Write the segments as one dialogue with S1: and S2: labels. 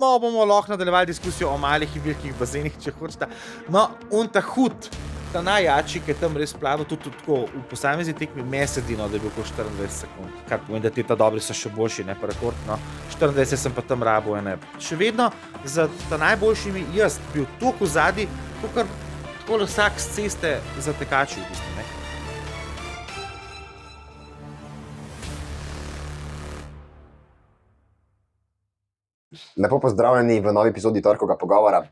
S1: No, bomo lahko nadaljevali diskusijo o malih in velikih bazenih, če hočete. No, on ta hud, ta najjači, ki je tam res plaval, tudi tako v posamezni tekmi mesedino, da je bil okoli 24 sekund. Kar pomeni, da ti ta dobri so še boljši, ne pa rekord, no. 24 sem pa tam rabil, ne. Še vedno za ta najboljšimi jaz bil toliko zadnji, kakor tako vsak s ceste za tekači, v bistvu, ne.
S2: Lepo pozdravljeni v novi epizodi Torkovega pogovora.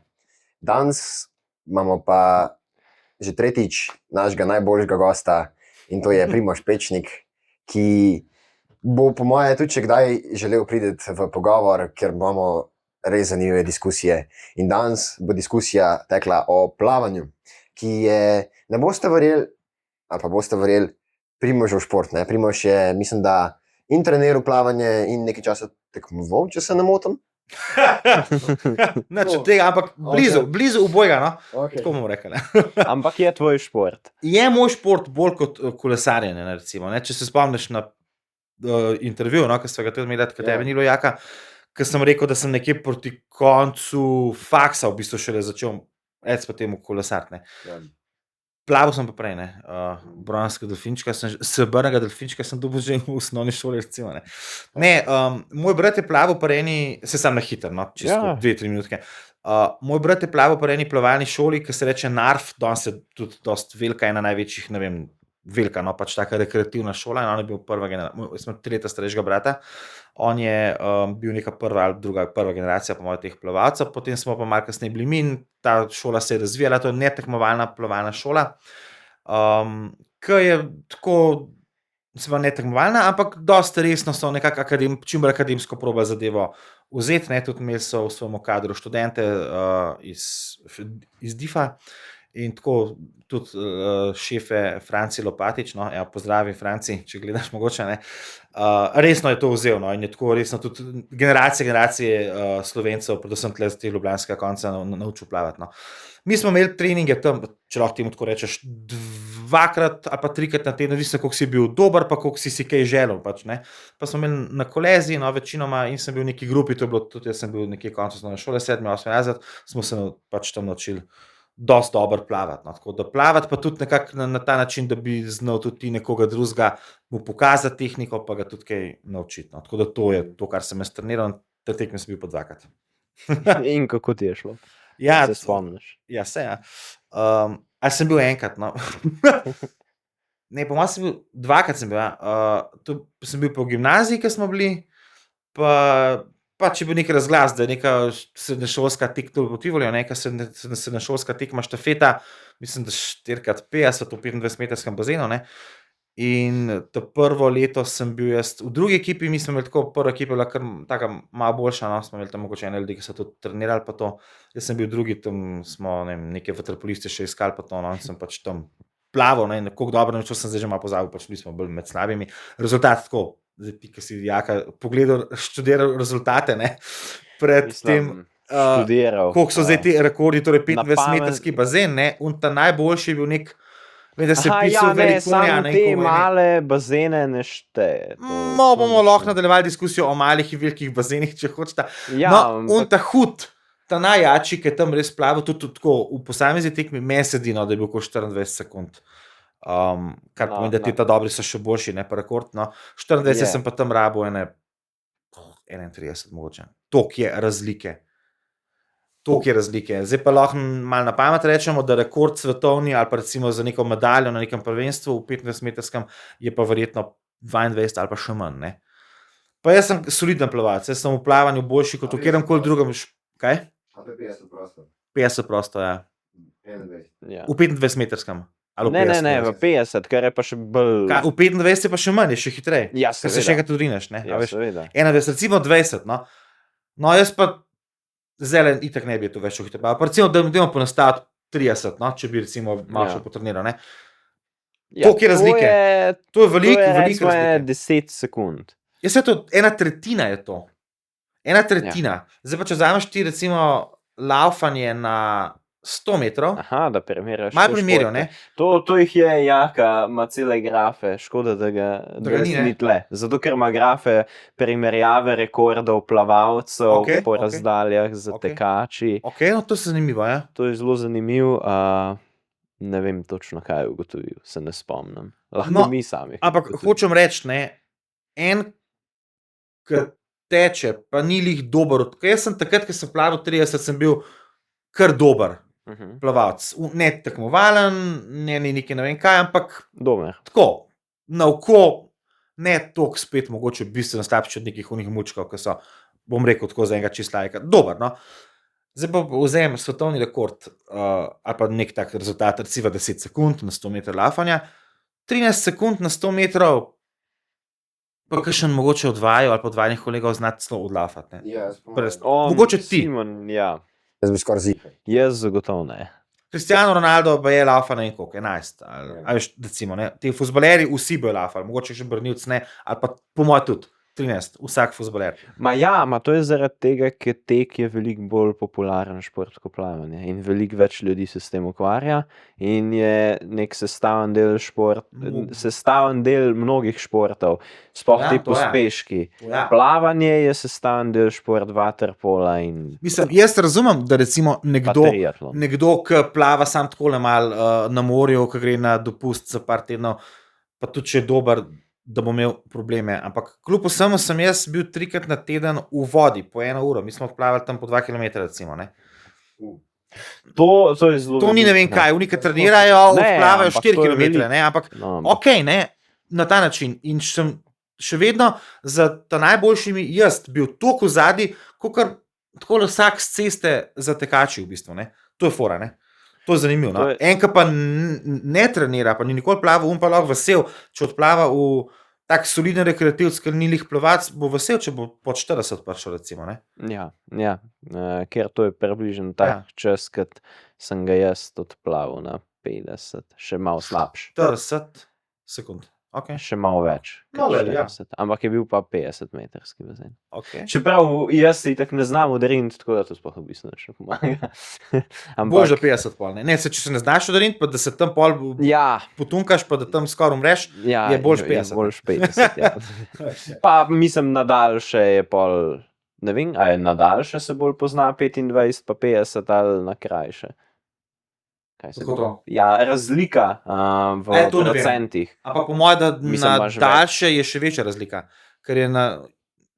S2: Danes imamo pa že tretjič našega najboljšega gosta in to je Primož Pečnik, ki bo po moje tudi še kdaj želel priti v pogovor, ker imamo res zanimive diskusije. In danes bo diskusija tekla o plavanju, ki je, ne boste verjeli, ali pa boste verjeli, Primožev šport. Ne? Primož je, mislim, da in treniral plavanje in nekaj časa tekmoval, če se ne motim.
S1: Nič od tega, ampak blizu obojega, no.
S2: Okay.
S1: Tako bomo rekli.
S3: Ampak je tvoj šport.
S1: Je moj šport bolj kot kolesarjenje, recimo. Ne? Če se spomniš na intervju, no, ki sva ga tudi imeli, tebe Nilo Jaka, ki sem rekel, da sem nekje proti koncu faksa v bistvu šele začel potem kolesariti. Plaval sem pa prej, ne. Bronskega delfinčka, srebrnega delfinčka sem dobil že v osnovni šoli, recimo, ne. Ne, moj brat je plaval pri eni, se sam na hitro, no, čisto 2-3 minutke. Moj brat je plaval pri eni plavalni šoli, ki se reče NARF, danes je tudi dosti velika, ena največjih, ne vem, velika, no, pač taka rekreativna šola, in on je bil prva generacija, jaz sem 3 leta starejšega brata, on je bil neka prva ali prva generacija po moje teh plavalcev, potem smo pa malo kasneje bili mi in ta šola se je razvijala, to je netekmovalna plavalna šola, ki je tako, se pa netekmovalna, ampak dosti resno so nekako čim bolj akademsko proba zadevo vzeti, ne, tudi imeli so v svojem kadru študente iz DIF-a in tako tudi šefe Franci Lopatič, no, ja, pozdravi Franci, če gledaš mogoče, ne, resno je to vzel, no, in je tako resno tudi generacije Slovencev, predvsem tle z teh ljubljanskega konca naučil plavati, no. Mi smo imeli treninge tam, če lahko temu tako rečeš, 2-krat ali pa 3-krat na teden, odvisno, koliko si bil dober, pa koliko si kaj želel, pač, ne. Pa smo imeli na kolezi, no, večinoma, in sem bil v neki grupi, to je bilo tudi, jaz sem bil nekje koncu osnovne šole, 7-8 razred, smo se pač tam naučili dosti dobro plavati, no, tako da plavati pa tudi nekako na ta način, da bi znal tudi ti nekoga drugega mu pokazati tehniko, pa ga tudi kaj naučiti, no, tako da to je to, kar sem jaz treniral, te tekme sem bil po 2-krat.
S3: In kako ti je šlo?
S1: Ja,
S3: se spomniš?
S1: Ja, se, ja. Ali sem bil enkrat, no. Ne, po mojem sem bil, 2-krat sem bil, tu sem bil po gimnaziji, ki smo bili, pa če je bil nek razglas, da je neka srednješolska tekma v Tivoliju, neka srednješolska tekma štafeta, mislim, da 4x50 v 25-metrskem bazenu, ne. In to prvo leto sem bil jaz v drugi ekipi, mi smo imeli tako, prva ekipa je bila kar taka malo boljša, no, smo imeli tam mogoče ene ljudi, ki so tudi trenirali pa to, jaz sem bil drugi, tam smo, ne vem, neke vaterpoliste še iskali pa to, no, in sem pač tam plaval, ne, in koliko dobro naučil sem zdaj že malo pozabil, pač bili smo bolj med slabimi, rezultat tako, zdaj ti, ki si Jaka pogledal, študiral rezultate, ne, pred tem, koliko so zdaj ti rekordi, torej 25-metrski bazen, ne, in ta najboljši je bil nek, da se pisal Velikonja,
S3: ne, te male bazene ne šteje.
S1: No, bomo lahko nadaljevali diskusijo o malih in velikih bazenih, če hočete.
S3: Ja,
S1: no, ta hud, ta najjači, ki je tam res plaval, tudi tako v posamezni tekmi mesedino, da je bil okoli 24 sekund. Kar pomeni, da ti ta dobri so še boljši, ne pa rekord, no. 24 sem pa tam rabil 31 mogoče. Toliko je razlike. Zdaj pa lahko malo na pamet rečemo, da rekord svetovni ali pa recimo za neko medaljo na nekem prvenstvu v 25-metrskem je pa verjetno 22 ali pa še manj, ne. Pa jaz sem soliden plavalec, jaz sem v plavanju boljši kot v kateremkoli drugem. Kaj?
S2: A to je 50 prosto?
S1: 50 prosto, ja.
S2: 21.
S1: V 25-metrskem.
S3: Ne, v 50, kar je pa še bolj...
S1: V 25 je pa še manj, je še hitreje.
S3: Ja,
S1: ker se še enkrat odrineš, ne.
S3: Ja, seveda.
S1: 21, recimo 20, no. No, jaz pa zelen itak ne bi to več hitro. Pa recimo, da imamo ponastaviti 30, no, če bi recimo malo še potreniral, ne. Koliko je razlike? To je veliko razlike.
S3: 10 sekund.
S1: Jaz se to, 1/3 je to. 1/3. Zdaj pa, če vzameš ti recimo laufanje na 100 metrov,
S3: Aha, da primerjaš.
S1: malo
S3: te
S1: primerjal,
S3: športe.
S1: ne?
S3: To jih je Jaka, ima cele grafe, škoda, da ga
S1: ni, ne?
S3: ni tle. Zato, ker ima grafe primerjave rekordov plavalcev
S1: Okej,
S3: po
S1: okej.
S3: razdaljah za
S1: Okej.
S3: tekači.
S1: Ok, no to je zanimivo, ja.
S3: To je zelo zanimivo. Ne vem točno, kaj je ugotovil, se ne spomnim. Lahko
S1: No,
S3: mi sami.
S1: Ampak
S3: ugotovimo.
S1: hočem reči, ne, en, ki teče, pa ni lih dober. Jaz sem takrat, ko sem plaval 30, sem bil kar dober plavalec. Ne tekmovalen, ne nekaj ne vem kaj, ampak
S3: Dober.
S1: tako, na oko, ne toliko spet, mogoče bistveno slabši od nekih unih mučkov, ki so, bom rekel, tako za enega čistlajka. Dober, no. Zdaj pa vzem svetovni rekord, ali pa nek tak rezultat, recimo 10 sekund na 100 metrov lafanja, 13 sekund na 100 metrov, pa kakšen mogoče odvajajo ali pa odvajanih kolegov znati celo odlafati. Ne. Mogoče ti.
S3: Simon, ja.
S2: Jaz bi skoraj zihal.
S3: Jaz zagotovo ne.
S1: Cristiano Ronaldo pa je lafa na koliko, 11. Ali veš, decimo, ne. Ti fuzbaleri vsi bojo lafali, mogoče še Brnilc ne, ali pa po mojem tudi 13, vsak fuzbaler.
S3: To je zaradi tega, ker tek je veliko bolj popularen šport kot plavanje in veliko več ljudi se s tem ukvarja in je nek sestavni del sestavni del mnogih športov, sploh
S1: Ja,
S3: ti
S1: to je.
S3: pospeški.
S1: Ja.
S3: Plavanje je sestavni del šport waterpola in
S1: Mislim, jaz razumem, da recimo
S3: pa triatlon.
S1: nekdo, ki plava sam tako mal na morju, ki gre na dopust za par tednov, pa tudi če je dober, da bo imel probleme. Ampak kljub vsemu sem jaz bil 3krat na teden v vodi, po 1 uro. Mi smo plavali tam po 2 km, recimo. Ne.
S3: To je zelo.
S1: To ni ne vem kaj, unike trenirajo,
S3: Ne,
S1: plavajo
S3: ampak
S1: 4
S3: to je
S1: km,
S3: veliko.
S1: ne, ampak
S3: No,
S1: ok, ne, na ta način. In sem še vedno za ta najboljšimi jaz bil toliko v zadnji, kot tako vsak s ceste za tekači v bistvu. Ne. To je fora, ne. To je zanimivo. No.
S3: To je-
S1: En, ki pa ne trenira, pa ni nikoli plaval, pa lahko vesel, če odplava v tak soliden rekreativc, ker ni lih plavac, bo vesel, če bo pod 40 prišel, recimo. Ne.
S3: Ja, ker to je približno tak čas, kot sem ga jaz odplavil na 50, še malo slabši.
S1: 40 sekund. Okay.
S3: Še malo več. kot
S1: Malo več, ja.
S3: 40, ampak je bil pa 50-metrski bazen.
S1: Okay.
S3: Čeprav jaz si tako ne znam odriniti, tako da to sploh v bistvu nič ne pomaga.
S1: Bože 50 pol. Ne, če se ne znaš odriniti, pa da se tam pol
S3: Ja,
S1: potunkaš, pa da tam skoraj umreš,
S3: ja,
S1: je boljš 50.
S3: Boljš 50, ja. Pa mislim, na daljše je pol, ne vem, a je na daljše se bolj pozna 25 pa 50 ali na krajše. Kaj se
S1: Kako to?
S3: Ja, razlika v
S1: to ne vem.
S3: procentih.
S1: Ampak po mojem, da
S3: Mislim,
S1: na
S3: imaš več.
S1: daljše je še večja razlika, ker je na...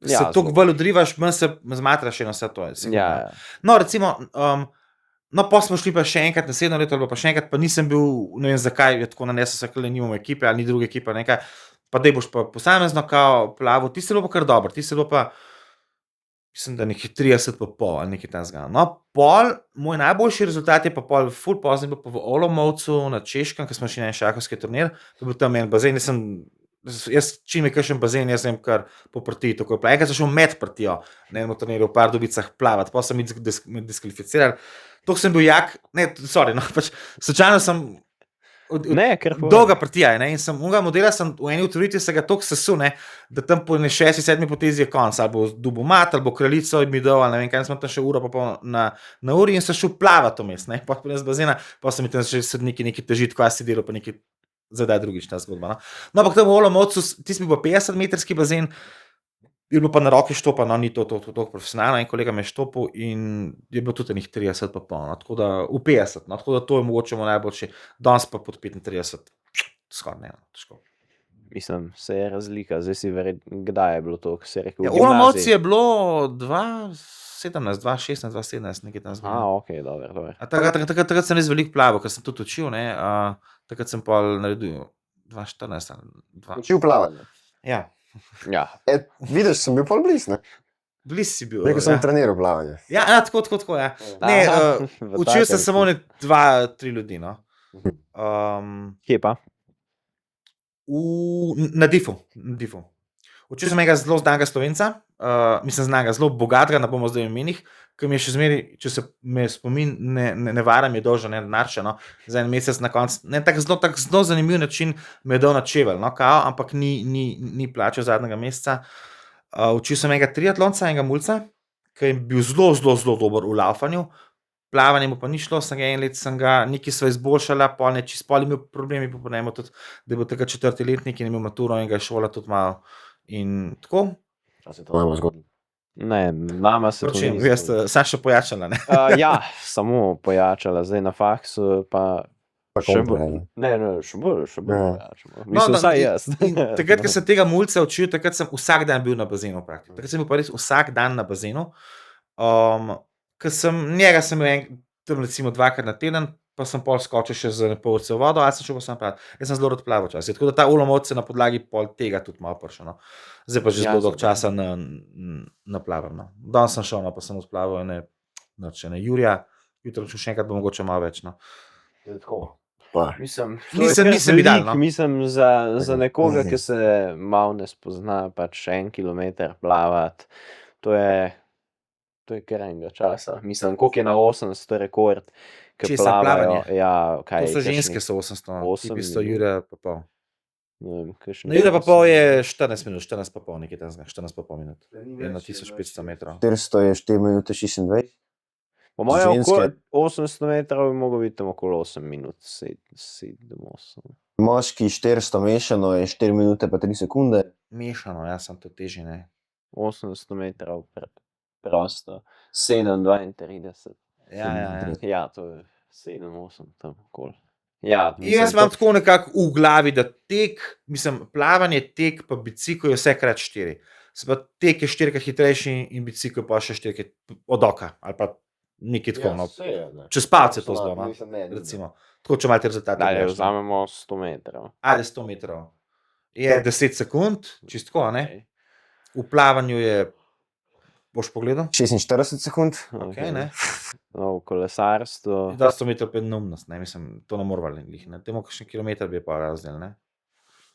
S1: Se
S3: Ja,
S1: toliko bolj odrivaš, manj se zmatraš in vse to je. sigurno.
S3: Ja,
S1: No, recimo, no, pa smo šli pa še enkrat naslednjo leto, ali pa še enkrat, pa nisem bil, ne vem zakaj, je tako nanesel se, ker nimamo ekipe, ali ni druge ekipe, nekaj, pa dej boš pa posamezno kao plavo, ti se bilo pa kar dobro, ti se bilo pa, mislim, da nekih 30 pa pol, ali nekaj tam zgana. No, pol, moj najboljši rezultat je pa pol, ful pozno bil pa v Olomoucu na Češkem, ker smo šli na en šahovski turnir, to je bil tam en bazen, jaz čim je kakšen bazen, jaz vem kar po partiji, tako je. Enkrat sem šel med partijo, na enem turnirju v Pardubicah plavati, pa so me diskvalificirali. To sem bil jak, ne, sorry, no, pač slučajno sem,
S3: Ne, ker
S1: dolga partija je, ne, in sem unga modela, sem v eni utruditvi se ga toliko sesul, ne, da tam po 6-7 potezi je konc, ali bo dubo mat, ali bo kraljico in mi dol, ali ne vem kaj, sem tam še uro pa pol na uri in sem šel plavati vmes, ne, pa z bazena, pa sem mi tam še sodniki neki težiti, kva si delal, pa neki zadaj drugič ta zgodba. No, ampak tam v Olomoucu, ti si bil pa 50-metrski bazen, je bilo pa na roki štopa, no, ni to profesionalno, en kolega me je štopil in je bilo tudi enih 30 pa pol, no, tako da v 50, no, tako da to je mogoče moj najboljši, danes pa pod 35, skoraj ne, no, težko.
S3: Mislim, se je razlika, zdaj si verjetno, kdaj je bilo to, ko si je rekel?
S1: Ja, v Olomouci je bilo 2017, 2016, 2017, nekaj tam zgodilo.
S3: Ok, dobro.
S1: Takrat sem res veliko plaval, ker sem tudi učil, ne, takrat sem pa naredil 2014 ali 2.
S2: Učil plavanje.
S1: Ja,
S3: Ja,
S2: Vidiš, sem bil pol bliz, ne?
S1: bliz si bil.
S2: Rekel sem
S1: ja.
S2: treniral plavanje.
S1: Ja, tako, ja. Ne,
S3: v
S1: učil sem
S3: takem
S1: samo 2-3 ljudi, no.
S3: Kje pa?
S1: Na Difu. Učil sem enega zelo znanega Slovenca, mislim znanega, zelo bogatega, ne bomo zdaj v imenih, ki mi je še zmeri, če se me spomin ne vara, mi je dolžen en denar še, no, za en mesec na koncu. Ne, tak zelo zanimiv način me je dal na čevelj, no, kao, ampak ni plačal zadnjega meseca. Učil sem enega triatlonca, enega mulca, ki je bil zelo dober v laufanju, plavanje mu pa ni šlo, sem ga en let, nekaj sva izboljšala, pol ne, čist pol imel problemi, pa ponemo tudi, da je bil takrat 4. letnik in je imel maturo in ga je šola tudi malo. In tako,
S2: A se to nama zgodi?
S3: Ne, nama se to
S1: pročem,
S3: ni
S1: jaz,
S3: zgodilo.
S1: sam še pojačala, ne.
S3: Ja, samo pojačala, zdaj na faksu pa
S2: Pa
S3: še
S2: kontra,
S3: bolj.
S2: ne.
S3: Ne, še bolj
S2: Ja.
S3: pojačamo. Mislim, vsaj jaz.
S1: In takrat, ko sem tega mulca učil, takrat sem vsak dan bil na bazenu praktično. Takrat sem bil pa res vsak dan na bazenu. Njega sem imel tam recimo 2-krat na teden, pa sem pol skočil še za pol urce v vodo, ali sem šel pa sam plavat. Jaz sem zelo rad plaval včasih, tako da ta Olomouc se na podlagi pol tega tudi malo prišel, no. Zdaj pa že
S3: Ja,
S1: zelo dolgo
S3: seveda.
S1: časa ne plavam, no. Danes sem šel, no, pa sem odplaval ene Jurija, jutri bom šel še enkrat, bo mogoče malo več, no.
S2: Je tako. Pa.
S3: Mislim,
S1: Nisem idealen, no.
S3: Mislim, za nekoga,
S2: Mhm.
S3: ki se malo ne spozna, pač 1 kilometer plavati, to je kar enega časa. Mislim, koliko je na 800 rekord, ki
S1: Česa,
S3: plavajo.
S1: plavanje?
S3: Ja, kaj,
S1: To so
S3: kakšnih-
S1: ženske, so 800, no.
S3: 8
S1: Tipi so
S3: minut.
S1: Jurija pa pol.
S3: Ne vem, kakšnih
S1: Na Jurija pa
S3: 8
S1: pol je
S3: minut.
S1: 14 minut, 14 pa pol, nekaj takega, 14 pa pol minut. Je na 1500 metrov.
S2: 400 je 4 minute 26.
S3: Po mojem,
S2: ženske-
S3: okoli 800 metrov bi mogel biti tam okoli 8 minut, 7, 8.
S2: Moški 400 mešano je 4 minute pa 3 sekunde.
S1: Mešano, jaz sem to težji, ne.
S3: 800 metrov prosto, 7:32.
S1: Ja.
S3: Ja, to je 7, 8 tam okoli. Ja,
S1: Jaz imam tako nekako v glavi, da plavanje, tek pa bicikel je vse krat 4. Se pa tek je 4-krat hitrejši in bicikel pa še 4-krat od oka, ali pa nekaj tako, no. Čez palce to zelo, no, recimo. Tako, če imate rezultate.
S3: Dalje
S1: gledaš, no.
S3: vzamemo 100 metrov.
S1: Ajde 100 metrov. Je 10 sekund, čisto, ne.
S3: Okay.
S1: V plavanju je, boš pogledal?
S2: 46 sekund.
S1: Okay, ne.
S3: No, v kolesarstvu.
S1: Da 100 metrov je neumnost, ne, mislim, to ne moramo glih, ne. Temu kakšen kilometer bi pa razdelil, ne.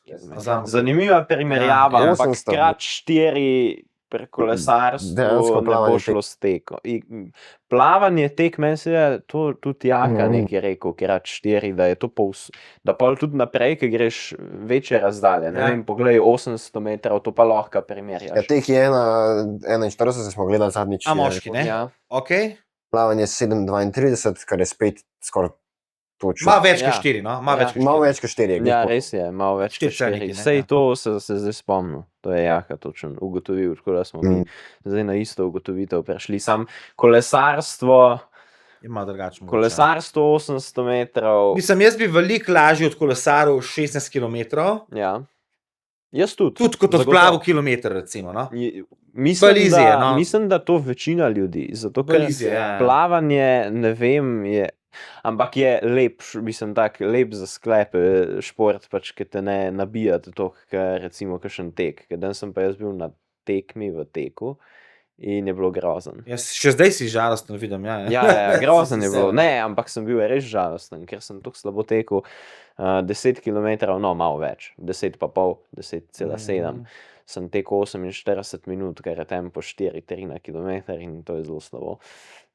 S1: Vzamemo.
S3: Zanimiva primerjava,
S1: Ja,
S3: ampak
S2: 800.
S3: krat 4 pri kolesarstvu
S2: Dejansko
S3: ne bo
S2: plavanje
S3: šlo s teko. Plavanje, tek, meni se je to tudi Jaka
S2: Mhm.
S3: nekaj rekel, krat 4, da je to da pol tudi naprej, ki greš večje razdalje. Ne
S1: Ja.
S3: vem, poglej 800 metrov, to pa lahko
S2: Ja,
S3: primerjaš.
S2: teh je 41, smo gledali zadnjič.
S1: A moški, ne?
S3: Ja.
S1: Ok,
S2: Plavanje 7:32, kar je spet skoraj točno.
S1: malo več
S3: Ja.
S1: kot 4, no, malo
S3: Ja.
S1: več kot 4.
S2: Malo več kot 4.
S3: Ja, res je, malo več kot
S1: 4
S3: 4.
S1: nekaj, ne,
S3: Sej
S1: ja.
S3: to se zdaj spomnil, to je Jaka točno ugotovil, tako da smo mi
S2: Mm.
S3: zdaj na isto ugotovitev prišli. Sam kolesarstvo,
S1: Je malo drugače. mogoče.
S3: kolesarstvo 800 metrov,
S1: Mislim, jaz bi veliko lažje od kolesarov 16 km,
S3: ja. Jaz tudi.
S1: tudi kot
S3: Zagotovo.
S1: odplavu kilometer, recimo, no.
S3: Mislim,
S1: Balizije,
S3: da,
S1: no.
S3: mislim, da to večina ljudi, zato ker
S1: Balizije, ja.
S3: plavanje, ne vem, ampak je lep, mislim, tak lep za sklepe šport, pač, ki te ne nabija to, kar recimo kakšen tek. Ker dan sem pa jaz bil na tekmi v teku in je bilo grozen.
S1: Še zdaj si žalosten, vidim, ja.
S3: Ja, grozen je
S1: Si
S3: bilo.
S1: se-
S3: Ne, ampak sem bil res žalosten, ker sem tako slabo tekel. 10 km, no, malo več, 10 pa pol, 10,7. Sem tekel 48 minut, kar je tempo 4,3 na kilometer in to je zelo slabo.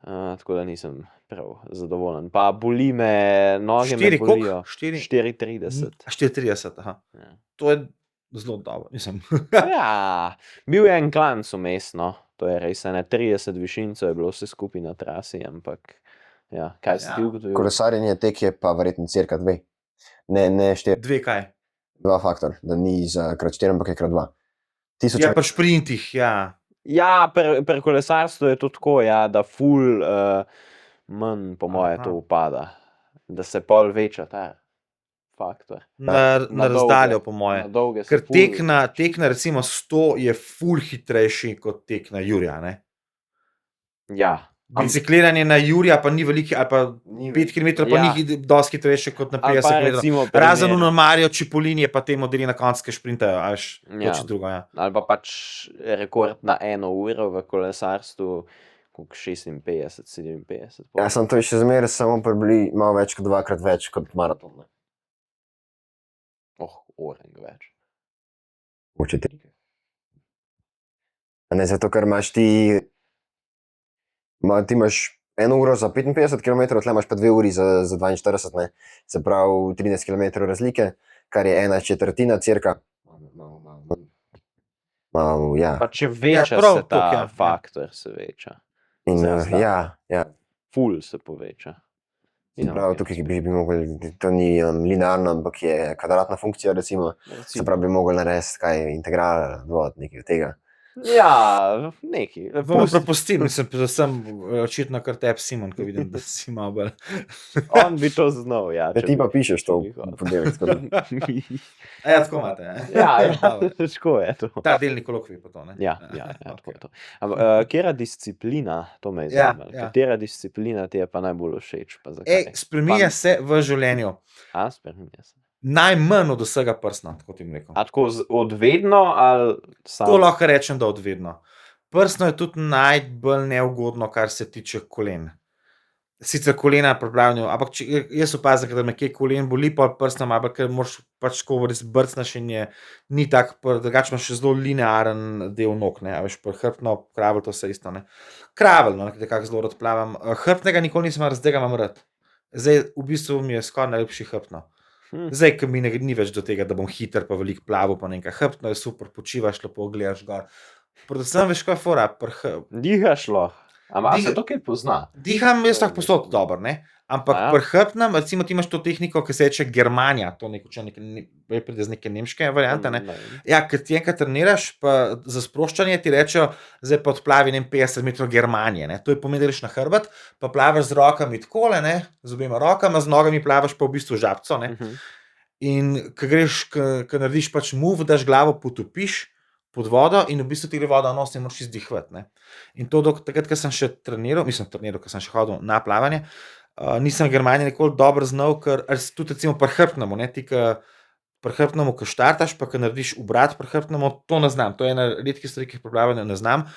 S3: Tako da nisem prav zadovoljen. Pa boli me, noge me
S1: 4 koliko?
S3: bolijo. 4,30.
S1: 4,30, aha.
S3: Ja.
S1: To je zelo dobro, mislim.
S3: Ja, bil je en klanc vmes, no. To je res, ne 30 višincev je bilo vse skupaj na trasi, ampak ja, kaj si
S1: Ja.
S3: ti ugotovil?
S2: Kolesarjenje tek je pa verjetno cirka 2. Ne 4,
S1: 2 kaj?
S2: 2 faktor, da ni za krat 4, ampak je krat 2. 1000
S1: Ja, pri šprintih, ja.
S3: Ja, pri kolesarstvu je to tako, ja, da ful manj, po moje,
S1: Aha.
S3: to upada. Da se pol veča ta faktor.
S1: Na
S3: Na
S1: razdaljo,
S3: dolge.
S1: po moje.
S3: Na dolge se
S1: Ker
S3: ful-
S1: tek na recimo 100 je ful hitrejši kot tek na Jurija, ne.
S3: Ja.
S1: Bicikliranje na Jurija pa ni veliko, ali pa 5 km pa
S3: Ja.
S1: ni dosti hitrejše kot na
S3: Ali
S1: 50
S3: pa
S1: km.
S3: recimo
S1: Razen
S3: primer-
S1: v Mario Cipollini je pa te modeli na koncu, ki šprintajo, a veš,
S3: Ja.
S1: to če drugo, ja.
S3: Ali pa pač rekord na 1 uro v kolesarstvu, koliko 56, 57.
S2: Ja, sem to je še zmeraj samo malo več kot 2-krat več kot maraton. Ne.
S3: Orenk več.
S2: Mogoče 3. Ne, zato ker imaš ti imaš 1 uro za 55 km, tle imaš pa 2 uri za 42, ne. Se pravi 13 km razlike, kar je 1/4 cirka. Ja.
S3: Pa če veča
S1: prav
S3: se ta
S1: toliko, ja.
S3: faktor, se veča.
S2: In,
S3: za razdaljo.
S2: ja.
S3: ful se poveča.
S2: Prav, tukaj bi mogli, to ni linearno, ampak je kvadratna funkcija, recimo. Se pravi, bi mogli narediti kaj integral, nekaj od tega.
S3: Ja, neki.
S1: Bomo propustili, mislim, predvsem očitno kar tebi, Simon, ko vidim, da si malo bolj.
S3: On bi to znal, ja.
S2: Ja, ti pa pišeš to v ponedeljek.
S1: Ja, tako imate.
S3: Ja, težko je to.
S1: Ta delni kolokvij pa to, ne?
S3: Ja, tako to. Katera disciplina, to me je
S1: Ja,
S3: zanimalo,
S1: ja.
S3: katera disciplina ti je pa najbolj všeč? Pa zakaj?
S1: Spreminja se v življenju.
S3: Spreminja se.
S1: Najmanj od vsega prsna, tako ti bom rekel.
S3: A tako od vedno ali samo?
S1: To lahko rečem, da od vedno. Prsno je tudi najbolj neugodno, kar se tiče kolen. Sicer kolena pri plavanju, ampak jaz opazim, da me kje kolen boli, pa prsna malo, ker moraš pač ko res brcneš in ni tak, drugače imaš še zelo linearen del nog, ne, a veš, pri hrbtno, kravelj, to vse isto, ne. Kravelj, no, nekako zelo rad plavam. Hrbtnega nikoli nisem imel, zdaj ga imam rad. Zdaj, v bistvu mi je skoraj najlepši hrbtno. Zdaj, ko mi ni več do tega, da bom hiter, pa veliko plaval, pa nekaj hrbtno je super, počivaš lepo, gledaš gor. Predvsem veš, kaj je fora,
S3: Dihaš lahko. Ampak se to kaj pozna?
S1: Diham jaz tako posod dobro, ne? Ampak pri hrbtnem, recimo ti imaš to tehniko, ki se reče Germania, to pride z neke nemške variante, ne? Ja, ker ti enkrat treniraš, pa za sproščanje ti rečejo, zdaj pa odplavi 50 metrov Germanije, ne? To je pomeni, da greš na hrbet, pa plavaš z rokami takole, ne? Z obema rokama, z nogami plavaš pa v bistvu žabco, ne? In ko greš, ko narediš pač move, daš glavo potopiš pod vodo in v bistvu ti gre voda v nos in moraš izdihvati, ne? In to takrat, ko sem še treniral, ko sem še hodil na plavanje, nisem Germanije nikoli dobro znal, ker tudi recimo pri hrbtnemu, ne, ti pri hrbtnemu, ko štartaš, pa ko narediš obrat pri hrbtnemu, to ne znam, to je ena redkih stvari, ki jih pri plavanju ne znam,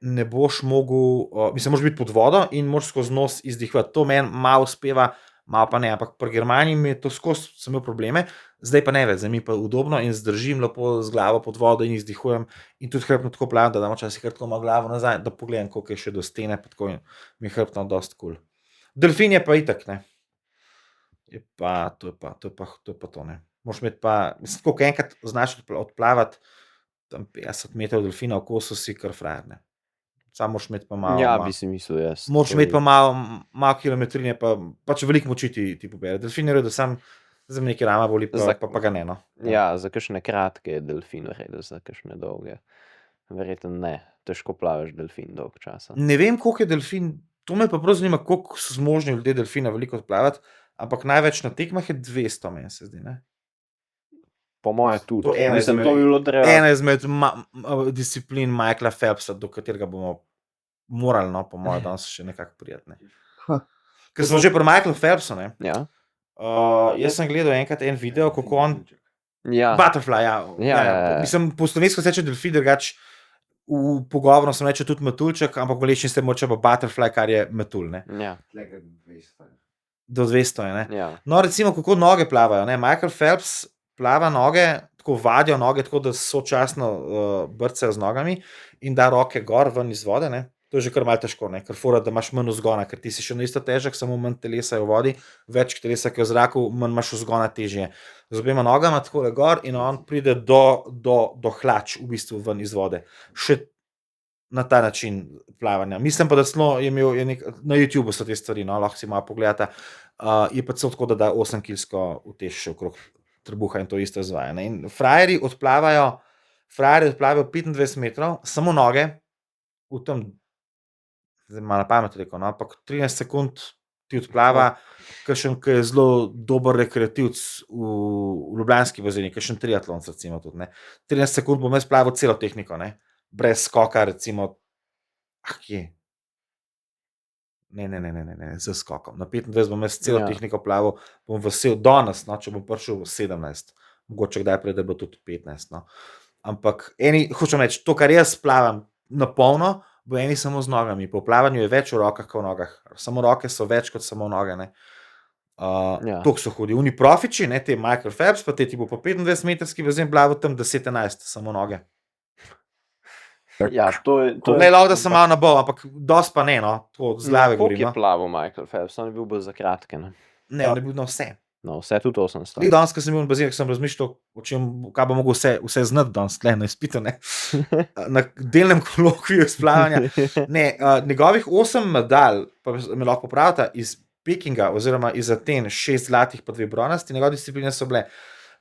S1: ne boš mogel, moraš biti pod vodo in moraš skozi nos izdihvati, to meni malo uspeva, malo pa ne, ampak pri Germaniji mi je to skozi, sem imel probleme, zdaj pa ne več, zdaj mi pa udobno in zdržim lepo z glavo pod vodo in izdihujem in tudi hrbtno tako plavam, da dam včasih kar tako malo glavo nazaj, da pogledam, koliko je še do stene, pa tako mi je hrbtno dosti kul. Delfin je pa itak, ne. To je pa to, ne. Moraš imeti pa, mislim, koliko enkrat znaš odplavati tam 50 metrov delfina v kosu, si kar frajer, ne. Samo moraš imeti pa malo.
S3: Ja, bi si mislil, jaz.
S1: Moraš imeti pa malo kilometrine, pa pač veliko moči ti pobere. Delfin je redo, sam za nekaj rama boli, pa ga ne, no.
S3: Ja, za kakšne kratke je delfin v redu, za kakšne dolge. Verjetno ne, težko plavaš delfin dolg časa.
S1: Ne vem, koliko je delfin, to me pa prav zanima, koliko so zmožni ljudje delfina veliko odplavati, ampak največ na tekmah je 200, meni se zdi, ne.
S3: Po moje tudi.
S1: To ena
S3: Mislim,
S1: izmed-
S3: to bi bilo treba.
S1: Ena izmed disciplin Michaela Phelpsa, do katerega bomo morali, no, po mojem, danes še nekako prijeti, ne. Ker smo že pri Michaelu Phelpsu, ne.
S3: Ja.
S1: Jaz sem gledal enkrat en video, kako on
S3: Ja.
S1: Butterfly, ja.
S3: Ja.
S1: Mislim, po slovensko se reče delfin, drugače v pogovoru sem reče tudi metuljček, ampak v angleščini se moče pa butterfly, kar je metulj, ne.
S3: Ja.
S1: Do 200 je, ne.
S3: Ja.
S1: No, recimo, kako noge plavajo, ne. Michael Phelps plava noge, tako vadijo noge, tako da sočasno brcajo z nogami in da roke gor ven iz vode, ne. To je že kar malo težko, ne, ker fora, da imaš manj vzgona, ker ti si še isto težek, samo manj telesa je v vodi, več telesa, ki je v zraku, manj imaš vzgona, težje. Z obema nogama takole gor in on pride do hlač v bistvu ven iz vode. Še na ta način plavanja. Mislim pa, da celo je imel, na YouTubeu so te stvari, no, lahko si malo pogledate, je pa celo tako, da da 8-kilsko utež še okrog trebuha in to isto izvaja, ne. In frajerji odplavajo 25 metrov, samo noge, v tem, zdaj malo na pamet rekel, no, ampak 13 sekund ti odplava, kakšen, ki je zelo dober rekreativc v ljubljanski bazeni, kakšen triatlonec recimo tudi, ne. 13 sekund bom jaz plavil celo tehniko, ne, brez skoka recimo, kje? Ne, z skokom. Na 25 bom jaz celo tehniko plavil, bom vesel danes, no, če bom prišel v 17, mogoče kdaj prej, da bo tudi 15, no. Ampak hočem reči, to, kar jaz plavam na polno, bo eni samo z nogami, po plavanju je več v rokah kot v nogah, samo roke so več kot samo noge, ne. Toliko so hudi. Oni profiči, ne, te Michael Phelps, pa te ti bo po 25-metrski bazen plavil tam 10-11, samo noge.
S3: Ja, to je.
S1: Ne, lahko da sem malo nabol, ampak dosti pa ne, no, to z glave govorim,
S3: Koliko je
S1: no.
S3: plaval Michael Phelps? On je bil bolj za kratke, ne?
S1: Ne, on je bil na vse.
S3: No, vse tudi 800.
S1: Ni danes, ko sem bil na bazenu, sem razmišljal, o čem, kaj bo mogel vse znati danes, tle na izpitu, ne. Na delnem kolokviju splavanja. Ne, njegovih 8 medalj, pa me lahko popravite, iz Pekinga oziroma iz Aten, 6 zlatih pa 2 bronasti, njegove discipline so bile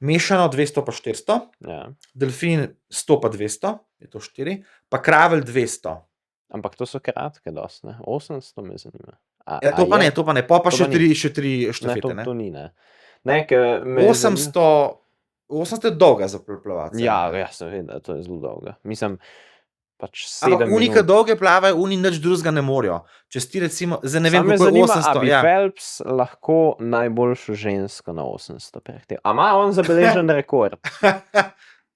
S1: mešano 200 pa 400,
S3: Ja.
S1: delfin 100 pa 200, je to 4, pa kravelj 200.
S3: Ampak to so kratke dosti, ne? 800 me zanima.
S1: Ja, to pa ne, pa
S3: To
S1: še
S3: pa ni.
S1: tri
S3: Ne,
S1: štafete, ne.
S3: to ni, ne. Ne, ker me
S1: 800 je dolga za plavalce.
S3: Ja, seveda, to je zelo dolga. Mislim, pač 7
S1: Ampak
S3: minut.
S1: unika dolge plavajo, uni nič drugega ne morajo. Če ti recimo, zdaj ne vem,
S3: Samo me
S1: kako je
S3: zanima,
S1: 800,
S3: a bi
S1: ja.
S3: Phelps lahko najboljšo žensko na 800 prehtel. A ima on zabeležen rekord?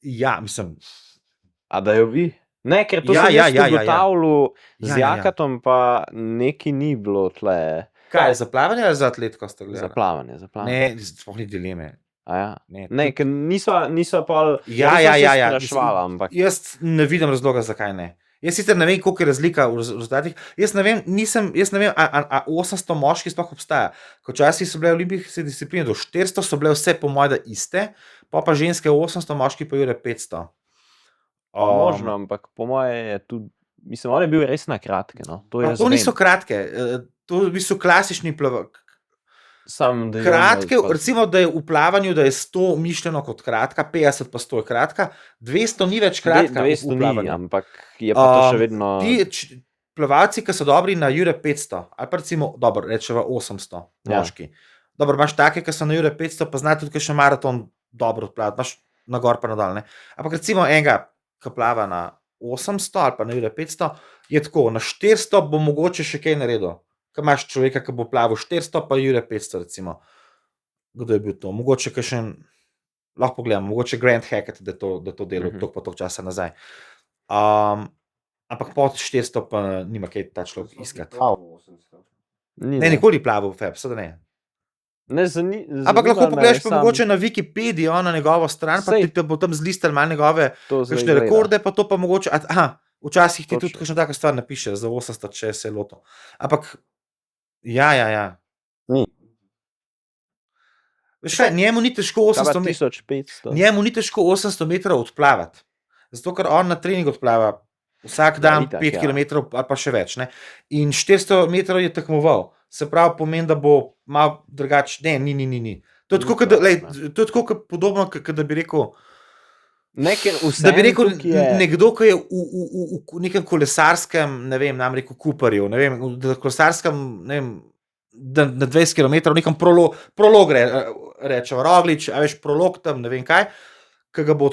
S1: Ja, mislim,
S3: A da jo bi? Ne, ker to
S1: Ja,
S3: sem
S1: ja,
S3: jaz
S1: ja, ja, ja.
S3: ugotavljal z
S1: Ja, ja, ja.
S3: Jakatom, pa neki ni bilo tle
S1: kaj, za plavanje ali za atletiko ste
S3: za
S1: gledali?
S3: plavanje.
S1: Ne, sploh ni dileme.
S3: A ja.
S1: Ne,
S3: Ne, ker niso pol.
S1: Ja, ja, ja, ja.
S3: Sprašvala, ampak.
S1: Jaz ne vidim razloga, zakaj ne. Jaz sicer ne vem, koliko je razlika v rezultatih. Jaz ne vem, a 800 moških sploh obstaja. Ko včasih so bile v olimpijske discipline do 400, so bile vse po mojem iste, pa ženske 800, moški pa jure 500.
S3: Možno, ampak po moje je tudi. Mislim, on je bil res na kratke. No. To,
S1: To niso kratke, to v bistvu klasični plavalci.
S3: Sam, da je
S1: Kratke,
S3: on
S1: recimo, da je v plavanju, da je 100 mišljeno kot kratka, 50 pa 100 je kratka, 200 ni več kratka.
S3: 200
S1: v
S3: ni,
S1: plavanju.
S3: ampak je pa to še vedno.
S1: Plavalci, ki so dobri na Jure 500, ali pa recimo, dobro, rečeva 800
S3: Ja.
S1: moški. Dobro, imaš take, ki so na Jure 500, pa znajo tudi še maraton dobro odplavati, imaš na gor pa nadal, ne. Ampak recimo enega, ki plava na 800 ali pa na Jure 500, je tako, na 400 bo mogoče še kaj naredil. Kaj imaš človeka, ki bo plavil 400, pa Jure 500, recimo. Kdo je bil to? Mogoče kakšen, lahko pogledamo, mogoče Grant Hackett, da je to delal toliko pa toliko časa nazaj. Ampak pod 400 pa nima kaj ta človek iskati.
S3: Ni,
S1: Ne, nikoli plaval v Phelps, da ne.
S3: Ne,
S1: Ampak lahko pogledaš pa mogoče na Wikipediji, na njegovo stran, pa
S3: Sej.
S1: ti bo tam zlistal malo njegove
S3: to zdaj
S1: kakšne
S3: gleda.
S1: rekorde, pa to pa mogoče, včasih ti tudi
S3: Točno.
S1: kakšna taka stvar napiše, za 800, če se je loto. Ampak, ja.
S2: Ni.
S1: Veš kaj, njemu ni težko
S3: Kaj pa
S1: 800 metrov.
S3: 1500.
S1: Njemu ni težko 800 metrov odplavati. Zato, ker on na trening odplava vsak dan
S3: itak,
S1: 5
S3: ja.
S1: km ali pa še več. Ne? In 400 metrov je tekmoval. Se pravi, pomeni, da bo malo drugače. Ne, ni. To je tako,
S3: Ni
S1: da,
S3: prav,
S1: to je tako podobno, kot da bi rekel,
S3: Ne, ker vse.
S1: da bi rekel nekdo, ki je v nekem kolesarskem, ne vem, nam rekel Cooperju, ne vem, v kolesarskem, ne vem, na 20 km, nekem prolog reče, Roglič, a veš, prolog tam, ne vem kaj, ki ga bo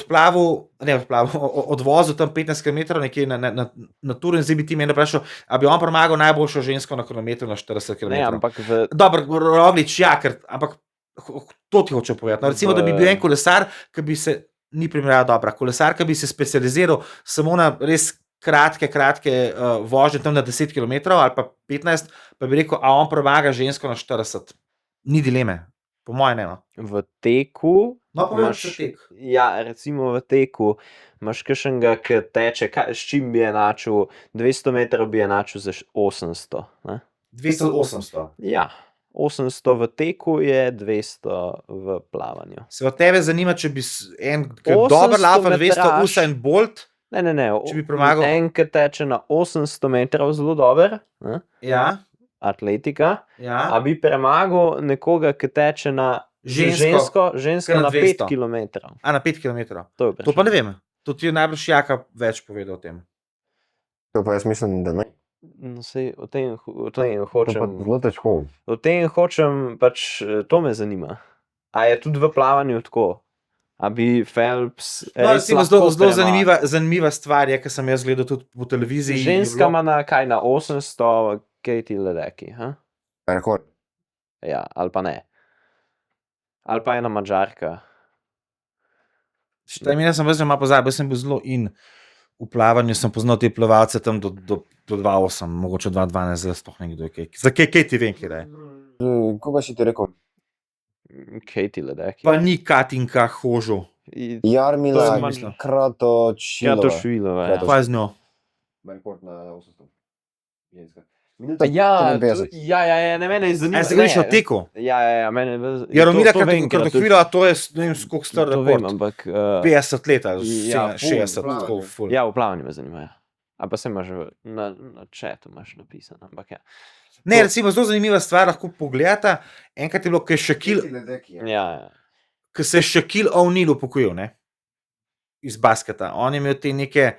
S1: odvozil tam 15 km nekje na tur in zdaj bi ti meni vprašal, a bi on premagal najboljšo žensko na kronometru na 40 km.
S3: Ne, ampak v.
S1: Dobro, Roglič, ja, ampak to ti hoče povedati. No, recimo, da bi bil en kolesar, ki bi se, ni primerjava dobra, kolesar, ki bi se specializiral samo na res kratke vožnje tam na 10 km ali pa 15, pa bi rekel, a on premaga žensko na 40. Ni dileme, po mojem ne. No.
S3: V teku.
S1: No, povem
S3: imaš-
S1: še tek.
S3: Ja, recimo v teku imaš kakšnega, ki teče, s čim bi enačil, 200 metrov bi enačil za 800. Ne?
S1: 200-800.
S3: Ja, 800 v teku je 200 v plavanju.
S1: Se od tebe zanima, če bi en
S3: 800
S1: dober lafa 200
S3: metraž.
S1: Usain Bolt,
S3: Ne,
S1: Če bi premagal-
S3: en, ki teče na 800 metrov, zelo dober, ne?
S1: ja,
S3: Atletika,
S1: ja.
S3: a bi premagal nekoga, ki teče na
S1: Žensko,
S3: žensko
S1: kar na
S3: na 5
S1: 200.
S3: km.
S1: A na 5 km.
S3: To,
S1: To pa ne vem. To ti je najbrž Jaka več povedal o tem.
S2: To pa jaz mislim, da ne.
S3: No, sej, o tem
S2: To pa
S3: hočem.
S2: zelo težko.
S3: O tem hočem, pač to me zanima. A je tudi v plavanju tako? A bi Phelps.
S1: No,
S3: res
S1: recimo,
S3: lahko
S1: zelo
S3: premagal?
S1: zanimiva stvar je, ker sem jaz gledal tudi po televiziji. je
S3: Ženska
S1: bilo-
S3: ima na kaj, na 800, Katie Ledecky, ha?
S2: Rekord.
S3: Ja, ali pa ne. Ali pa ena Madžarka.
S1: Šta, jaz sem že malo pozabil, jaz sem bil zelo in v plavanju sem poznal te plavalce tam do 2.8, mogoče 2.12, zdaj sploh ne kdo je kaj. Za kaj ti vem, kje je.
S2: Ko pa si ti rekel?
S3: Katie Ledecky.
S1: Pa ni Katinka Hožo.
S2: Jarmila
S1: To sem mislil.
S2: Kratočilova.
S3: Ja, to švilova. Ja.
S2: Kratoš-
S1: Kaj z njo?
S2: Rekord na 800. Ženska. Minuta
S3: Ja,
S2: 55.
S3: ne, mene je zanimivo.
S1: Se greš o teku?
S3: Ja, mene
S1: Jaromira
S3: to vem, ker
S1: Kratohvila, to je, ne vem, koliko star
S3: to vem,
S1: rekord.
S3: ampak
S1: 50 let, ali
S3: ja,
S1: 60,
S2: ful,
S1: tako ful.
S3: ja, v plavanju me zanima. Ja. A pa se imaš na chatu imaš napisano, ampak ja.
S1: Ne, recimo, zelo zanimiva stvar, lahko pogledate. Enkrat je bilo, ko je
S3: Ja.
S1: ko se je Shaquille O'Neal upokojil, ne, iz basketa. On je imel te neke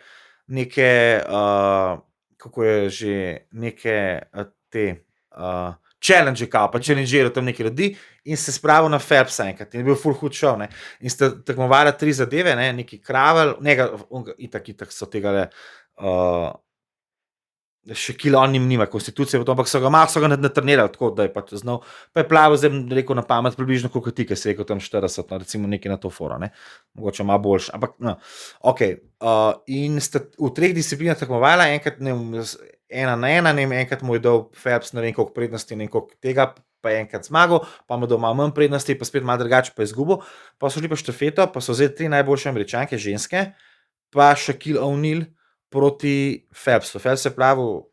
S1: kako je že, neke te challenge, pa challengeral tam nekaj ljudi in se spravil na Phelpsa enkrat. In je bil full hud šov, ne. In sta tekmovala 3 zadeve, ne, neki kravel, itak so tega Shaquille on nima konstitucije, ampak so ga natrenirali tako, da je pač znal. Pa je plaval, zdaj rekel na pamet, približno kot ti, ki si rekel tam 40, no, recimo nekaj na to foro, ne. Mogoče malo boljši, ampak no, ok. In sta v 3 disciplinah tekmovala, enkrat ne vem, 1 na 1, ne vem, enkrat mu je dal Phelps, ne vem koliko prednosti, ne vem koliko tega, pa je enkrat zmagal, pa mu je dal malo manj prednosti, pa spet malo drugače, pa je izgubil. Pa so šli pa štafeto, pa so vzeli 3 najboljše Američanke, ženske, pa Shaquille O'Neal proti Phelpsu. Phelps je plavil,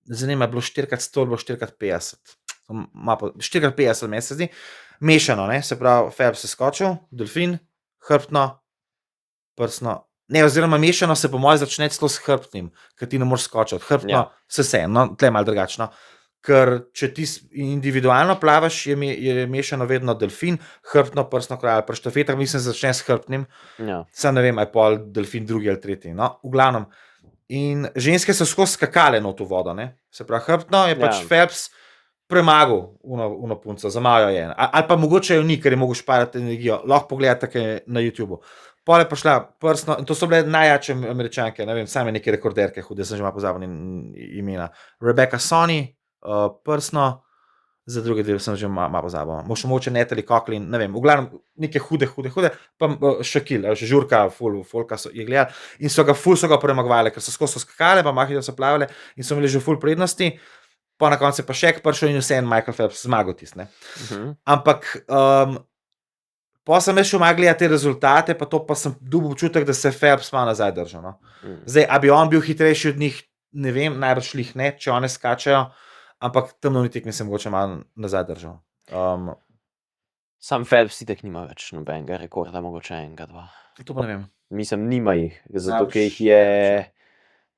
S1: zanima, bilo 4x100, bilo 4x50. 4x50, meni se zdi, mešano, ne? Se pravi, Phelps je skočil, delfin, hrbtno, prsno, ne, oziroma mešano se po mojem začne celo s hrbtnim, ker ti ne moreš skočiti, hrbtno se, no, tle je malo drugačno. Ker če ti individualno plavaš, je mešano vedno delfin, hrbtno, prsno, kralj, pri štafetah mislim, začne s hrbtnim, sam ne vem, aj pol delfin drugi ali tretji, no, v glavnem. In ženske so skozi skakale na to vodo, ne, se pravi, hrbtno je pač Phelps premagal uno punco, za malo je, ali pa mogoče jo ni, ker je mogel šparati energijo, lahko pogledate kaj na YouTubeu. Pol je prišla prsno, in to so bile najjače Američanke, ne vem, same neke rekorderke, hude, sem že malo pozabil imena. Rebecca Sony, prsno, za druge dele sem že malo pozabil. Mogoče Natalie Coughlin, ne vem, v glavnem neke hude, pa Shaquille, žurka, folka so je gledali in so ga premagovali, ker so skozi skakale, pa mahito so plavale in so imeli že ful prednosti, pa na koncu je pa Shaq prišel in vse en Michael Phelps zmagal tist, ne. Ampak pa sem šel malo gledati te rezultate, pa to pa sem dobil občutek, da se Phelps malo nazaj držal, no. Zdaj, a bi on bil hitrejši od njih, ne vem, najbrž njih ne, če one skačajo, ampak temno tekmi se mogoče malo nazaj držal.
S3: Sam Phelps itak nima več nobenega rekorda, mogoče enega, 2.
S1: To pa ne vem.
S3: Mislim, nima jih, zato ker jih je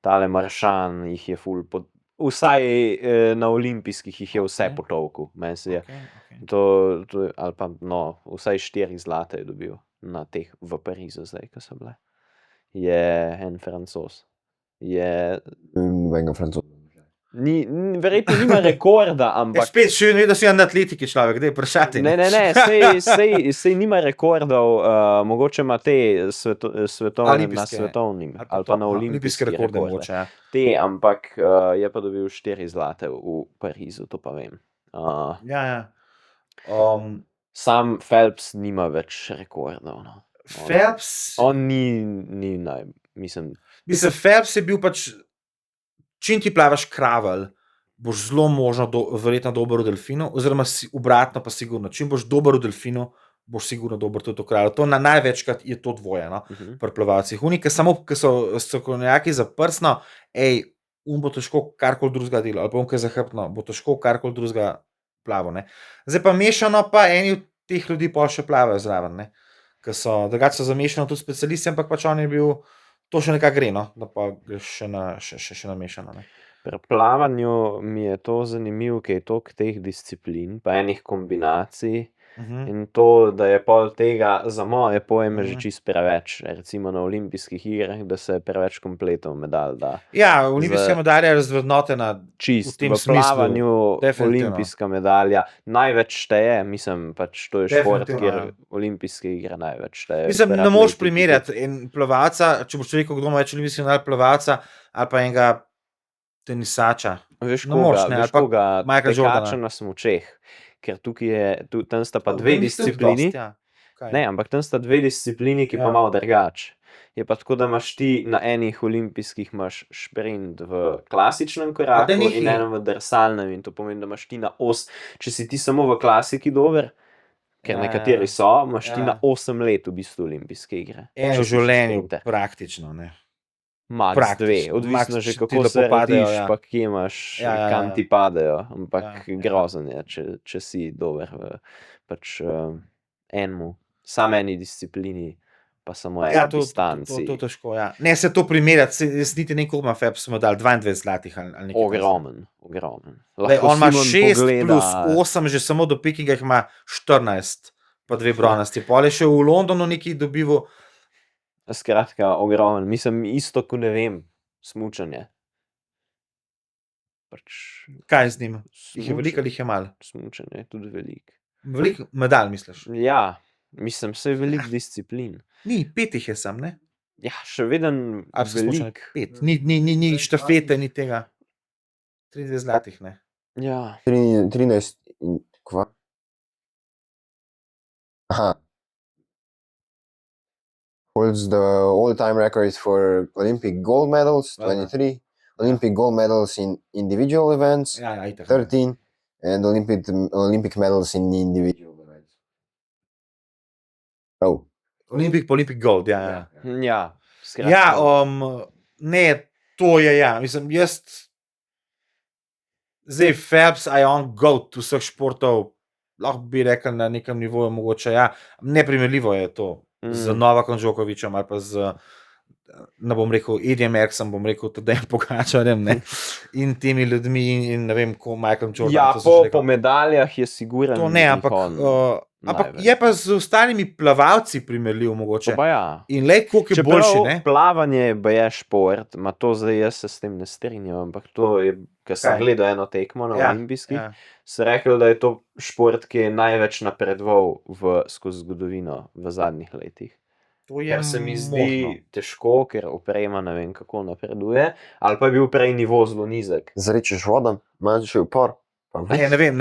S3: tale Maršan, jih je ful vsaj na olimpijskih jih je vse potolku, meni se je. To, ali pa, no, vsaj 4 zlate je dobil na teh v Parizu zdaj, ko so bile. Je en Francoz.
S2: Nobenega Francoza.
S3: Verjetno nima rekorda, ampak...
S1: Spet še ne, da si na atletiki človek, daj vprašati.
S3: Ne, sej nima rekordov, mogoče ima te svetovne, na svetovnim, ali pa na olimpijski rekorde.
S1: Mogoče, ja.
S3: Te, ampak je pa dobil 4 zlate v Parizu, to pa vem. Sam Phelps nima več rekordov, no.
S1: Phelps...
S3: On ni mislim...
S1: Mislim, Phelps je bil pač, čim ti plavaš kravel, boš zelo možno verjetno dober v delfinu, oziroma obratno pa sigurno, čim boš dober v delfinu, boš sigurno dober tudi v kravel. To največkrat je to dvoje, no, pri plavalcih. Oni, ki so strokovnjaki za prsno, bo težko karkoli drugega delal, ali pa on, ki je za hrbtno, bo težko karkoli drugega plaval, ne. Zdaj pa mešano, pa eni od teh ljudi pa še plavajo zraven, ne, ki so, drugače so zamešano tudi specialisti, ampak pač on je bil, to še nekako gre, no, da pa greš še na mešano, ne.
S3: Pri plavanju mi je to zanimivo, ker je toliko teh disciplin, pa enih kombinacij, in to, da je pol tega za moje pojme že čisto preveč, recimo na olimpijskih igrah, da se preveč kompletov medalj da.
S1: Ja, olimpijska medalja je razvrednotena
S3: čisto, v plavanju olimpijska medalja največ šteje, mislim, pač to je šport, kjer olimpijske igre največ šteje.
S1: Mislim, ne moš primerjati en plavalca, če boš rekel, kdo ima več olimpijskih medalj, plavalca ali pa enega tenisača.
S3: Veš koga, tekača na smučeh. Ker tukaj je, tam sta pa 2 disciplini, ne, ampak tam sta 2 disciplini, ki pa malo drugače. Je pa tako, da imaš ti na enih olimpijskih imaš šprint v klasičnem koraku in enem v drsalnem, in to pomeni, da imaš ti na če si ti samo v klasiki dober, ker nekateri so, imaš ti na 8 let v bistvu olimpijske igre.
S1: V življenju praktično, ne.
S3: Max
S1: Praktično,
S3: 2, odvisno
S1: max,
S3: že
S1: če ti
S3: kako
S1: lepo
S3: se
S1: padejo,
S3: rodiš,
S1: ja.
S3: pa kje imaš,
S1: Ja.
S3: kam ti padejo, ampak
S1: Ja.
S3: grozen je, če si dober v pač enemu, samo eni disciplini, pa samo eni
S1: Ja, to
S3: distanci.
S1: težko, ja. Ne, se to primerjati, jaz niti ne koliko ima Phelps, smo dali 22 zlatih ali nekaj.
S3: Ogromen.
S1: Lej, on ima
S3: Simon
S1: 6
S3: pogleda-
S1: plus 8, že samo do Pekinga jih ima 14, pa 2 bronasti. Pol je še v Londonu nekaj dobival.
S3: Skratka, ogromen. Mislim, isto, ko ne vem, smučanje. Pač
S1: Kaj z njim? Jih je veliko ali jih je malo?
S3: Smučanje je tudi veliko.
S1: Veliko medalj, misliš?
S3: Ja, mislim, vse je veliko disciplin.
S1: Ni, 5 jih je sam, ne?
S3: Ja, še vedno
S1: Ali so smučali
S3: veliko.
S1: 5? Ni štafete, ni tega. 30 zlatih, ne?
S3: Ja,
S2: 13 in kva? Aha. Holds the all-time records for Olympic gold medals, 23, Olympic gold medals in individual events,
S1: Ja, itak.
S2: 13, and Olympic medals in individual events. Oh.
S1: Olympic gold, ja.
S3: ja. Skratka,
S1: Ja, ne, to je ja. Mislim, jaz zdaj Phelps, a je on goat vseh športov, lahko bi rekel na nekem nivoju mogoče, ja. Neprimerljivo je to z Novakom Djokovicem ali pa z, ne bom rekel, Ediem Merksom, bom rekel tudi Pogačarjem, ne, in temi ljudmi in ne vem, ko Michael Jordan.
S3: Ja,
S1: to sem že rekel.
S3: po medaljah je sigurno.
S1: To ne, ampak je pa z ostalimi plavalci primerljiv mogoče.
S3: Pa ja.
S1: In lej, koliko je
S3: Čeprav
S1: boljši, ne?
S3: plavanje je šport, ma to zdaj jaz se s tem ne strinjam, ampak to je, ker sem
S1: Kaj?
S3: gledal eno tekmo na
S1: Ja,
S3: olimpijskih,
S1: ja.
S3: se rekel, da je to šport, ki je največ napredoval skozi zgodovino v zadnjih letih.
S1: To je
S3: Ker se mi zdi
S1: možno.
S3: težko, ker oprema ne vem kako napreduje, ali pa je bil prej nivo zelo nizek.
S2: Zrečeš vodo, imaš še upor.
S1: Ne vem,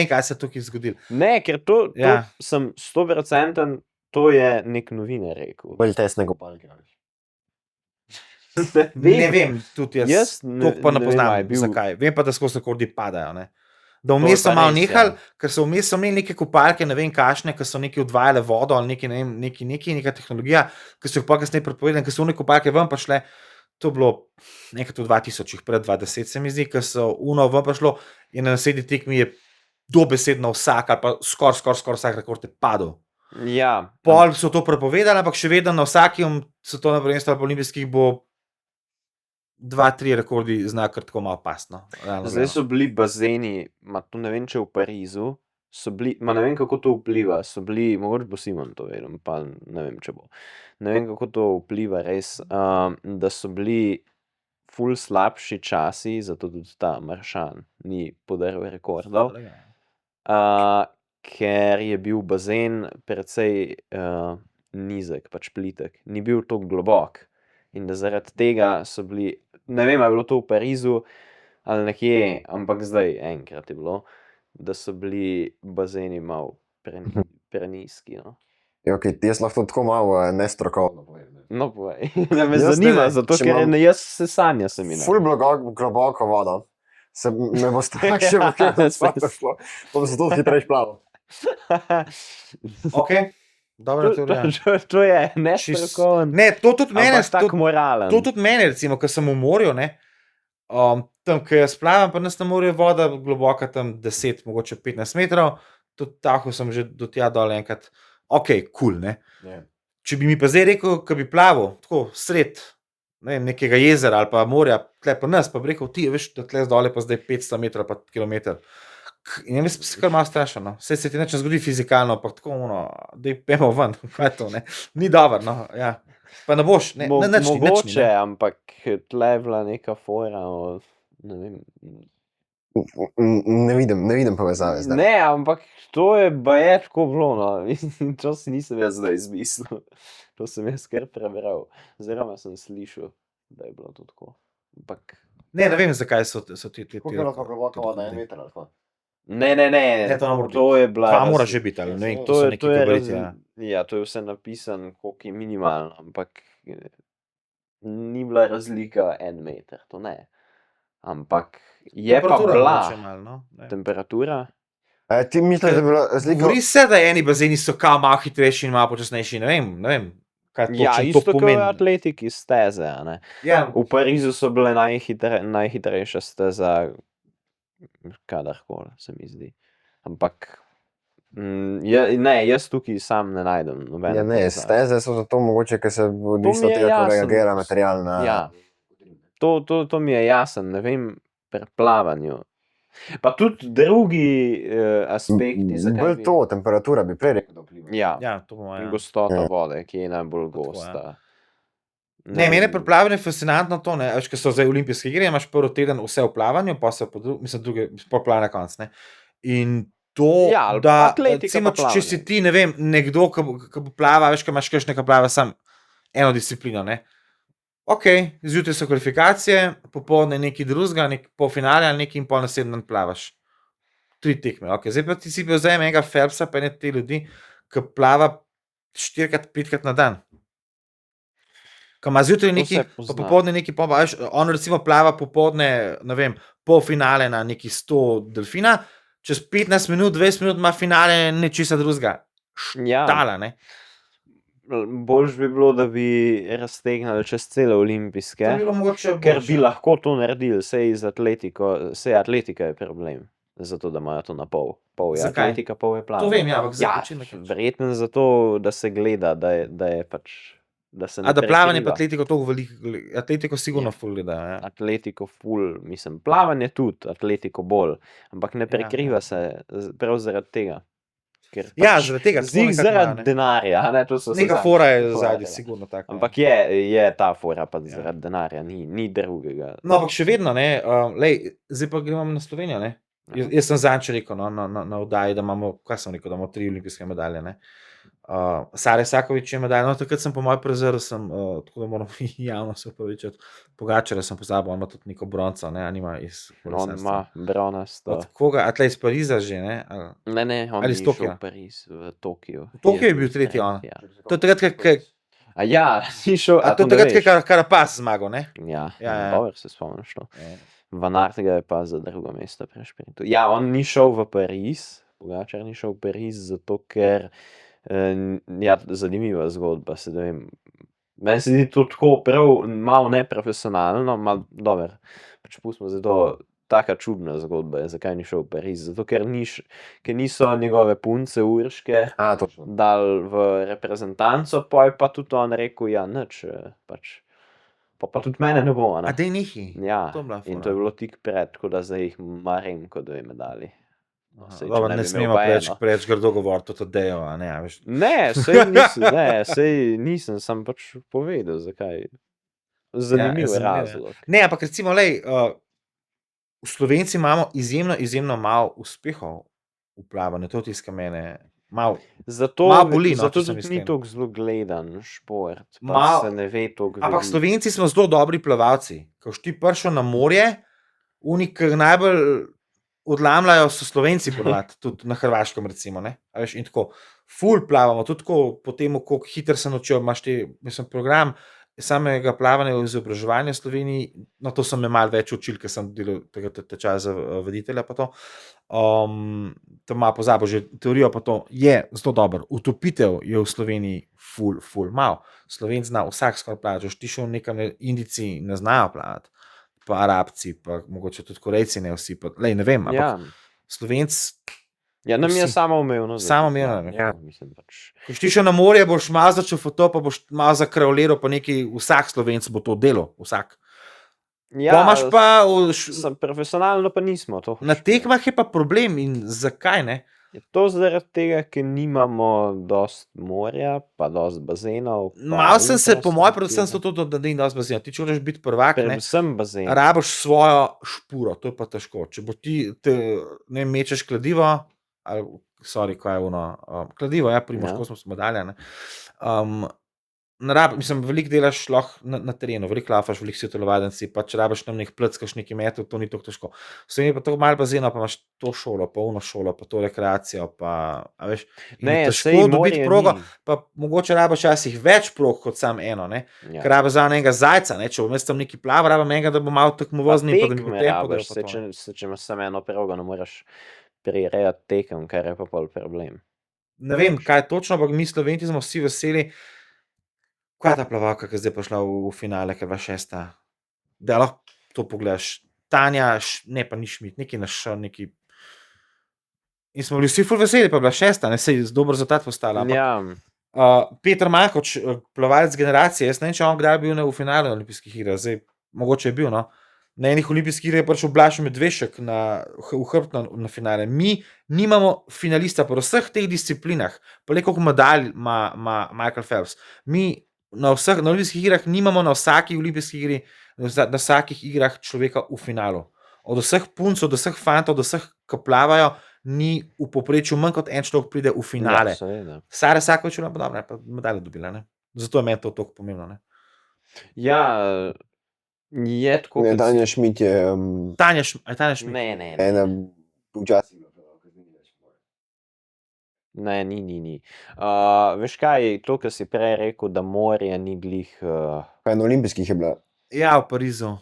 S1: kaj se je tukaj zgodilo.
S3: Ne, ker to
S1: Ja.
S3: sem 100%, to je nek novinar rekel.
S2: Bolj tesne kopalke.
S1: Ne vem, tudi jaz.
S3: Jaz ne-
S1: Toliko pa ne
S3: ne vem,
S1: poznam,
S3: a je bil-
S1: zakaj. Vem pa, da skozi rekordi padajo. Ne? Da
S3: To
S1: vmes
S3: je
S1: so
S3: pa
S1: malo
S3: res,
S1: nehali,
S3: ja.
S1: ker so vmes imeli neke kopalke, ne vem kašne, ki so neki odvajale vodo ali neka tehnologija, ki so jih pa kasneje prepovedali, ker so one kopalke ven pa šle. To je bilo nekaj v 2000, pred 2010 se mi zdi, ker so uno ven pa šlo in na naslednji tekmi je dobesedno vsak ali pa skoraj vsak rekord je padel.
S3: Ja,
S1: Pol so to prepovedali, ampak še vedno na vsakem svetovnem prvenstvu ali pa olimpijskih bo 2-3 rekordi znak tako malo pasno.
S3: zdaj so bili bazeni, to ne vem, če v Parizu, so bili, ne vem, kako to vpliva, so bili, mogoče bo Simon to vedel, pa ne vem, če bo. Ne vem, kako to vpliva res, da so bili ful slabši časi, zato tudi ta Maršan ni podaril rekordov, ker je bil bazen precej nizek, pač plitek, ni bil tako globok. In da zaradi tega so bili, ne vem, ali je bilo to v Parizu ali nekje, ampak zdaj enkrat je bilo, da so bili bazeni malo prenizki. No,
S2: Ja, okay, jaz lahko tako malo nestrokovno povem.
S3: no povej, da me
S2: Jaz
S3: zanima,
S2: ne,
S3: zato
S2: če
S3: ker
S2: imam-
S3: jaz se sanja se mi ne.
S2: Ful globoko vodo. Me bo strah še v kjer spati šlo. Bom se tudi hitrejš plaval.
S1: Ok, dobra teorija.
S3: To je nestrokoven,
S1: Ne, to tudi mene,
S3: ampak tako moralen.
S1: to tudi mene, recimo, ko sem v morju, ne, tam, ko jaz plavam, pa nas na morju je voda globoka tam 10, mogoče 15 metrov, tudi tako sem že do tja dol enkrat, ok, cool, ne.
S2: Yeah.
S1: Če bi mi pa zdaj rekel, ko bi plaval, tako sred, ne vem, nekega jezera ali pa morja, tle pa nas, pa bi rekel, ti, veš, da tle zdole pa zdaj 500 metrov pa kilometer. In jaz bi se kar malo strašil, no. Vse se ti neče zgodi fizikalno, pa tako, daj pejmo ven, kaj je to, ne. Ni dobro, no, ja. Pa ne boš, ne, nič ni,
S3: Mogoče, ampak tle je bila neka fora, ne vem.
S2: Ne vidim povezave zdaj.
S3: Ne, ampak to je baje tako bilo, no. To si nisem jaz zdaj izmislil. To sem jaz kar prebral. Oziroma sem slišal, da je bilo to tako. Ampak
S1: Ne vem, zakaj so ti.
S2: Koliko je lahko globoka voda, 1 meter ali pa?
S3: ne,
S1: Ne, to ne more
S3: to je bila...
S1: Pa mora že biti, ali ne vem, to so neki gabariti, ja.
S3: Ja, to je vse napisano, koliko je minimalno, ampak ni bila razlika 1 meter, to ne. Ampak je pa
S1: Temperatura
S3: bila
S1: mogoče malo, no, ne.
S3: temperatura.
S2: Ti misliš, da je bila razlika?
S1: Govori se, da eni bazeni so kao malo hitrejši in malo počasnejši, ne vem. kaj
S3: Ja,
S1: točno to
S3: isto kot v
S1: pomeni.
S3: atletiki steze. A ne?
S1: Ja,
S3: V Parizu so bile najhitrejša steza, kadarkoli, se mi zdi. Ampak, ne, jaz tukaj sam ne najdem nobene
S2: Ja, ne,
S3: povezave.
S2: steze so zato mogoče, ker se odvisno
S3: mi
S2: od
S3: je
S2: tega, kako
S3: jasno.
S2: reagira material na...
S3: Ja. To mi je jasen, ne vem, pri plavanju. Pa tudi drugi aspekti, zakaj
S2: Bolj
S3: bi...
S2: to, temperatura bi prej rekel, da vpliva.
S3: Ja,
S1: ja, to bomo, ja.
S3: gostota
S2: Ja.
S3: vode, ki je najbolj
S1: Tako, ja.
S3: gosta.
S1: Ne, meni je pri plavanju fascinantno to, ne, veš, ko so zdaj olimpijske igre, imaš prvi teden vse v plavanju, pa se druge, poplava na konc, ne. In to,
S3: Ja, ali
S1: da,
S3: atletika
S1: recimo,
S3: pa
S1: če si
S3: plavanje.
S1: ti, ne vem, nekdo, ki plava, veš, ko imaš kakšne, ki plava sam eno disciplino, ne. Ok, zjutraj so kvalifikacije, popoldne nekaj drugega, nek polfinale ali nekaj in pol naslednji dan plavaš. 3 tekme, ok. Zdaj pa ti si bil zdaj enega Phelpsa, pa ne te ljudi, ki plava 4-krat, 5-krat na dan. Ko ima zjutraj
S3: To
S1: neki,
S3: se
S1: pa
S3: pozna.
S1: popoldne neki, pa veš, on recimo plava popoldne, ne vem, polfinale na neki 100 delfina, čez 15 minut, 20 minut ima finale nečesa drugega.
S3: Ja,
S1: Tala, ne.
S3: boljš bi bilo, da bi raztegnili čez cele olimpijske,
S1: To bi bilo mogoče
S3: ker
S1: boljše.
S3: bi lahko to naredili, sej atletika je problem. Zato, da imajo to na pol. Pol je
S1: Zakaj?
S3: atletika, pol je plavanje.
S1: To vem, ja, ampak za
S3: Ja,
S1: učinek.
S3: verjetno zato, da se gleda, da je pač, da se ne
S1: A da plavanje pa
S3: prekriva.
S1: atletiko toliko veliko, atletiko sigurno
S3: Ja.
S1: ful gledajo, ja.
S3: Atletiko ful, mislim, plavanje tudi, atletiko bolj, ampak ne
S1: Ja,
S3: prekriva
S1: ja.
S3: se prav zaradi tega. Ker
S1: Ja,
S3: pač
S1: zaradi tega, tako
S3: zig
S1: nekako imajo,
S3: zaradi
S1: ne.
S3: denarja, a ne, to so se
S1: Neka
S3: zadnjič
S1: fora je
S3: pogovarjali.
S1: zadnji, sigurno tako.
S3: Ampak je ta fora pa
S1: Ja.
S3: zaradi denarja, ni drugega.
S1: No, ampak še vedno, ne, lej, zdaj pa gremo na Slovenijo, ne. Jaz sem zadnjič rekel, no, na oddaji, da imamo, kaj sem rekel, da imamo 3 olimpijske medalje, ne. Sare Sakovič je medalja, no, takrat sem po mojem prezrl, tako da moram javno se opravičiti. Pogačarja sem pozabil, on ima tudi neko bronco, ne, a nima iz
S3: On
S1: kolesarstva.
S3: ima bronasto.
S1: Od koga? A tle iz Pariza že, ne?
S3: Ne, on
S1: ali
S3: ni
S1: iz
S3: šel
S1: Tokija?
S3: v Pariz, v Tokiju.
S1: V Tokiju je bil tretji on.
S3: Ja.
S1: To je takrat,
S3: A ja, si šel,
S1: a to je
S3: ne
S1: takrat,
S3: veš?
S1: ko je Carapaz zmagal, ne?
S3: Ja,
S1: Ja, ja.
S3: dobro se spomniš to.
S1: Ja.
S3: Van Aert ga je pa za drugo mesto prešprintal. Ja, on ni šel v Pariz, Pogačar ni šel v Pariz, zato ker, ja, zanimiva zgodba, se da vem. Meni se zdi to tako prav malo neprofesionalno, malo dobro. Pač pustimo zdaj to, taka čudna zgodba je, zakaj ni šel v Pariz. Zato ker niso njegove punce Urške
S2: A, točno.
S3: dal v reprezentanco, pol je pa tudi on rekel, ja, nič, pač. Pa tudi mene ne bo,
S1: A
S3: ne.
S1: dej nehi.
S3: Ja,
S1: To je bila
S3: in
S1: fora.
S3: to je bilo tik pred, tako da zdaj jih Marenko 2 medalji. Saj, če
S1: Dobro,
S3: ne
S1: ne
S3: bi imel
S1: smemo
S3: pa eno.
S1: preveč grdo govoriti o Tadeju, a ne, a veš.
S3: Ne, sej nisem, sem pač povedal, zakaj. Zanimiv
S1: Ja, zanimivo, ja.
S3: razlog.
S1: Ne, ampak recimo, lej, Slovenci imamo izjemno malo uspehov v plavanju, to je tisto, kar mene malo.
S3: Zato,
S1: Malo boli, no,
S3: zato
S1: če sem
S3: tudi ni
S1: iskren.
S3: tako zelo gledan šport, pa
S1: Malo-
S3: se ne ve toliko
S1: Ampak
S3: veliko.
S1: Slovenci smo zelo dobri plavalci. Ko si ti prišel na morje, ki najbolj odlamljajo, so Slovenci ponovadi, tudi na Hrvaškem recimo, ne. A veš, in tako, ful plavamo, tudi tako po tem, koliko hitro se naučijo, imaš mislim, program samega plavanja v izobraževanju v Sloveniji, no, to so me malo več učili, ker sem delal tečaj za voditelja pa to. Tam malo pozabil že teorijo, pa to je zelo dobro. Utopitev je v Sloveniji ful malo. Slovenc zna vsak skoraj plavati, če ti šel nekam, Indijci ne znajo plavati, pa Arabci, pa mogoče tudi Korejci, ne vsi, pa, lej, ne vem, ampak
S3: Ja,
S1: Slovenc,
S3: ja, nam je
S1: vsi.
S3: samoumevno.
S1: Samoumevno,
S2: ja.
S3: Mislim pač.
S1: ko si ti šel na morje, boš malo začel foto, pa boš malo zakravljiral, pa nekaj, vsak Slovenc bo to delal, vsak.
S3: Ja,
S1: Imaš pa
S3: profesionalno pa nismo to.
S1: na tekmah je pa problem in zakaj ne?
S3: Je to zaradi tega, ker nimamo dost morja, pa dost bazenov. pa
S1: Malo sem se, po mojem,
S3: infrastrukture.
S1: predvsem to, da ni dosti bazena. Ti če hočeš biti prvak, ne,
S3: Predvsem bazen.
S1: rabiš svojo špuro, to je pa težko. Če bo ti, ne vem, mečeš kladivo, ali, sorry, kaj je ono, kladivo, ja, Primož,
S3: Ja.
S1: ko smo medalje, ne. Mislim, veliko delaš lahko na terenu, veliko lafaš, veliko si v telovadnici, pa če rabiš tam nek plec, kakšnih metrov, to ni tako težko. Sloveniji pa tako malo bazena, pa imaš to šolo, pa ono šolo, pa to rekreacijo, pa, a veš, in
S3: Ne,
S1: je
S3: sej
S1: težko dobiti
S3: morje
S1: progo,
S3: ni.
S1: pa mogoče rabiš včasih več prog kot sam eno, ne.
S3: Ja.
S1: Ker rabiš za enega zajca, ne, če bom jaz tam neki plav, rabim enega, da bo malo tekmoval z njim, pa da mi bo
S3: tekme
S1: tempo,
S3: rabiš, če imaš samo eno progo, ne moreš prirejati tekem, kar je pa pol problem.
S1: Ne vem, kaj točno, ampak mi Slovenci smo vsi veseli, Kaj je ta plavalka, ki je zdaj prišla v finale, ker je bila 6. Da lahko to pogledaš. Tanja, ne pa ni Šmit, neki naš, neki. In smo bili vsi ful veseli, pa je bila 6, ne se je dober rezultat postala.
S3: Ja,
S1: Peter Makoč, plavalec generacije, jaz ne vem, če on kdaj bil v finalu na olimpijskih igrah, zdaj mogoče je bil, no. Na enih olimpijskih igrah je prišel Blaž Medvešek v hrbt na finale. Mi nimamo finalista po vseh teh disciplinah, pa le koliko medalj ima Michael Phelps. Mi na olimpijskih igrah nimamo na vsaki olimpijski igri, na vsakih igrah človeka v finalu. Od vseh punc, od vseh fantov, od vseh, ki plavajo, ni v povprečju manj kot en človek pride v finale.
S3: Ja, seveda.
S1: Sara Sakovič je bila dobra, pa medalje dobila, ne? Zato je meni to toliko pomembno, ne?
S3: Ja, je tako.
S2: Ne,
S3: kot
S2: Tanja
S3: si-
S2: Šmit je
S1: Tanja Šmit.
S3: Ne.
S2: ena včasih bila plavalka, zdaj ni več.
S3: Ne, ni. Veš kaj, to, kar si prej rekel, da morje ni glih.
S2: Kaj na olimpijskih je bila?
S1: Ja, v Parizu.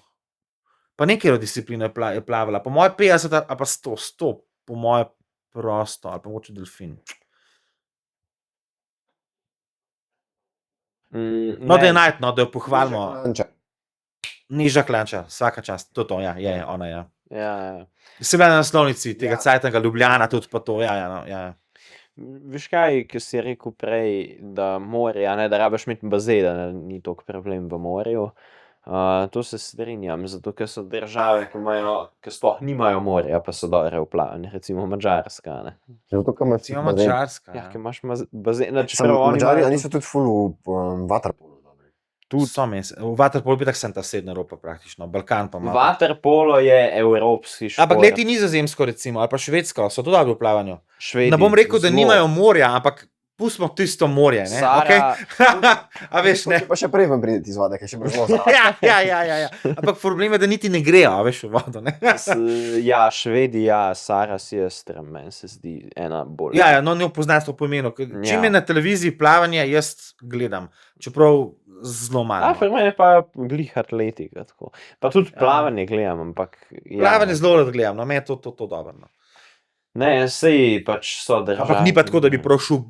S1: Pa nekaj discipline je plavala. Po moje 50 ali pa 100, po moje prosto, ali pa mogoče delfin. No, da je najt, no, da jo pohvalimo.
S2: Anča.
S1: Niža Klanča, vsaka čast. To, ja, je, ona, ja.
S3: Ja.
S1: Se bila na naslovnici tega
S2: Ja.
S1: cajtnega Ljubljana, tudi pa to, ja.
S3: Veš kaj, ki si rekel prej, da morje, a ne, da rabiš imeti bazen, da ni toliko problem v morju. To se strinjam, zato ker so države, ki sploh nimajo morja, pa so dobre v plavanju, recimo Madžarska. Ne?
S2: Zato, ker imaš
S1: Recimo
S2: bazen.
S1: Madžarska.
S3: Ja, ker imaš bazen,
S2: Samo Madžari, a niso tudi ful v vaterpolu dobri.
S1: Tudi so mes. V Vaterpolu bi tako sem ta sedna Evropa praktično, Balkan pa ima.
S3: Vaterpolo je evropski šport.
S1: Ampak gledi Nizozemsko recimo, ali pa Švedsko, so tudi dobri v plavanju.
S3: Švedi,
S1: Ne bom rekel, da
S3: zelo.
S1: nimajo morja, ampak pustimo tisto morje, ne?
S3: Sara-
S1: Okay? A veš, ne?
S2: Pa še prej vam prideti iz vode, ker še brzo zraven.
S1: Ja. Ampak problem je, da niti ne grejo, a veš, v vodo, ne?
S3: Ja, Švedi, ja, Sara Sjöström, meni se zdi ena bolj.
S1: Ja, no, ne poznaš to po imenu. Čim
S3: Ja.
S1: je na televiziji plavanje, jaz gledam. Čeprav zelo malo.
S3: Pri meni pa glih atletika. Tako. Pa tudi
S1: Ja.
S3: plavanje gledam, ampak. Ja,
S1: Plavanje zelo rad gledam, no, meni je to dobro. No.
S3: Ne, sej pač so države.
S1: Ampak ni pa tako, da bi prošel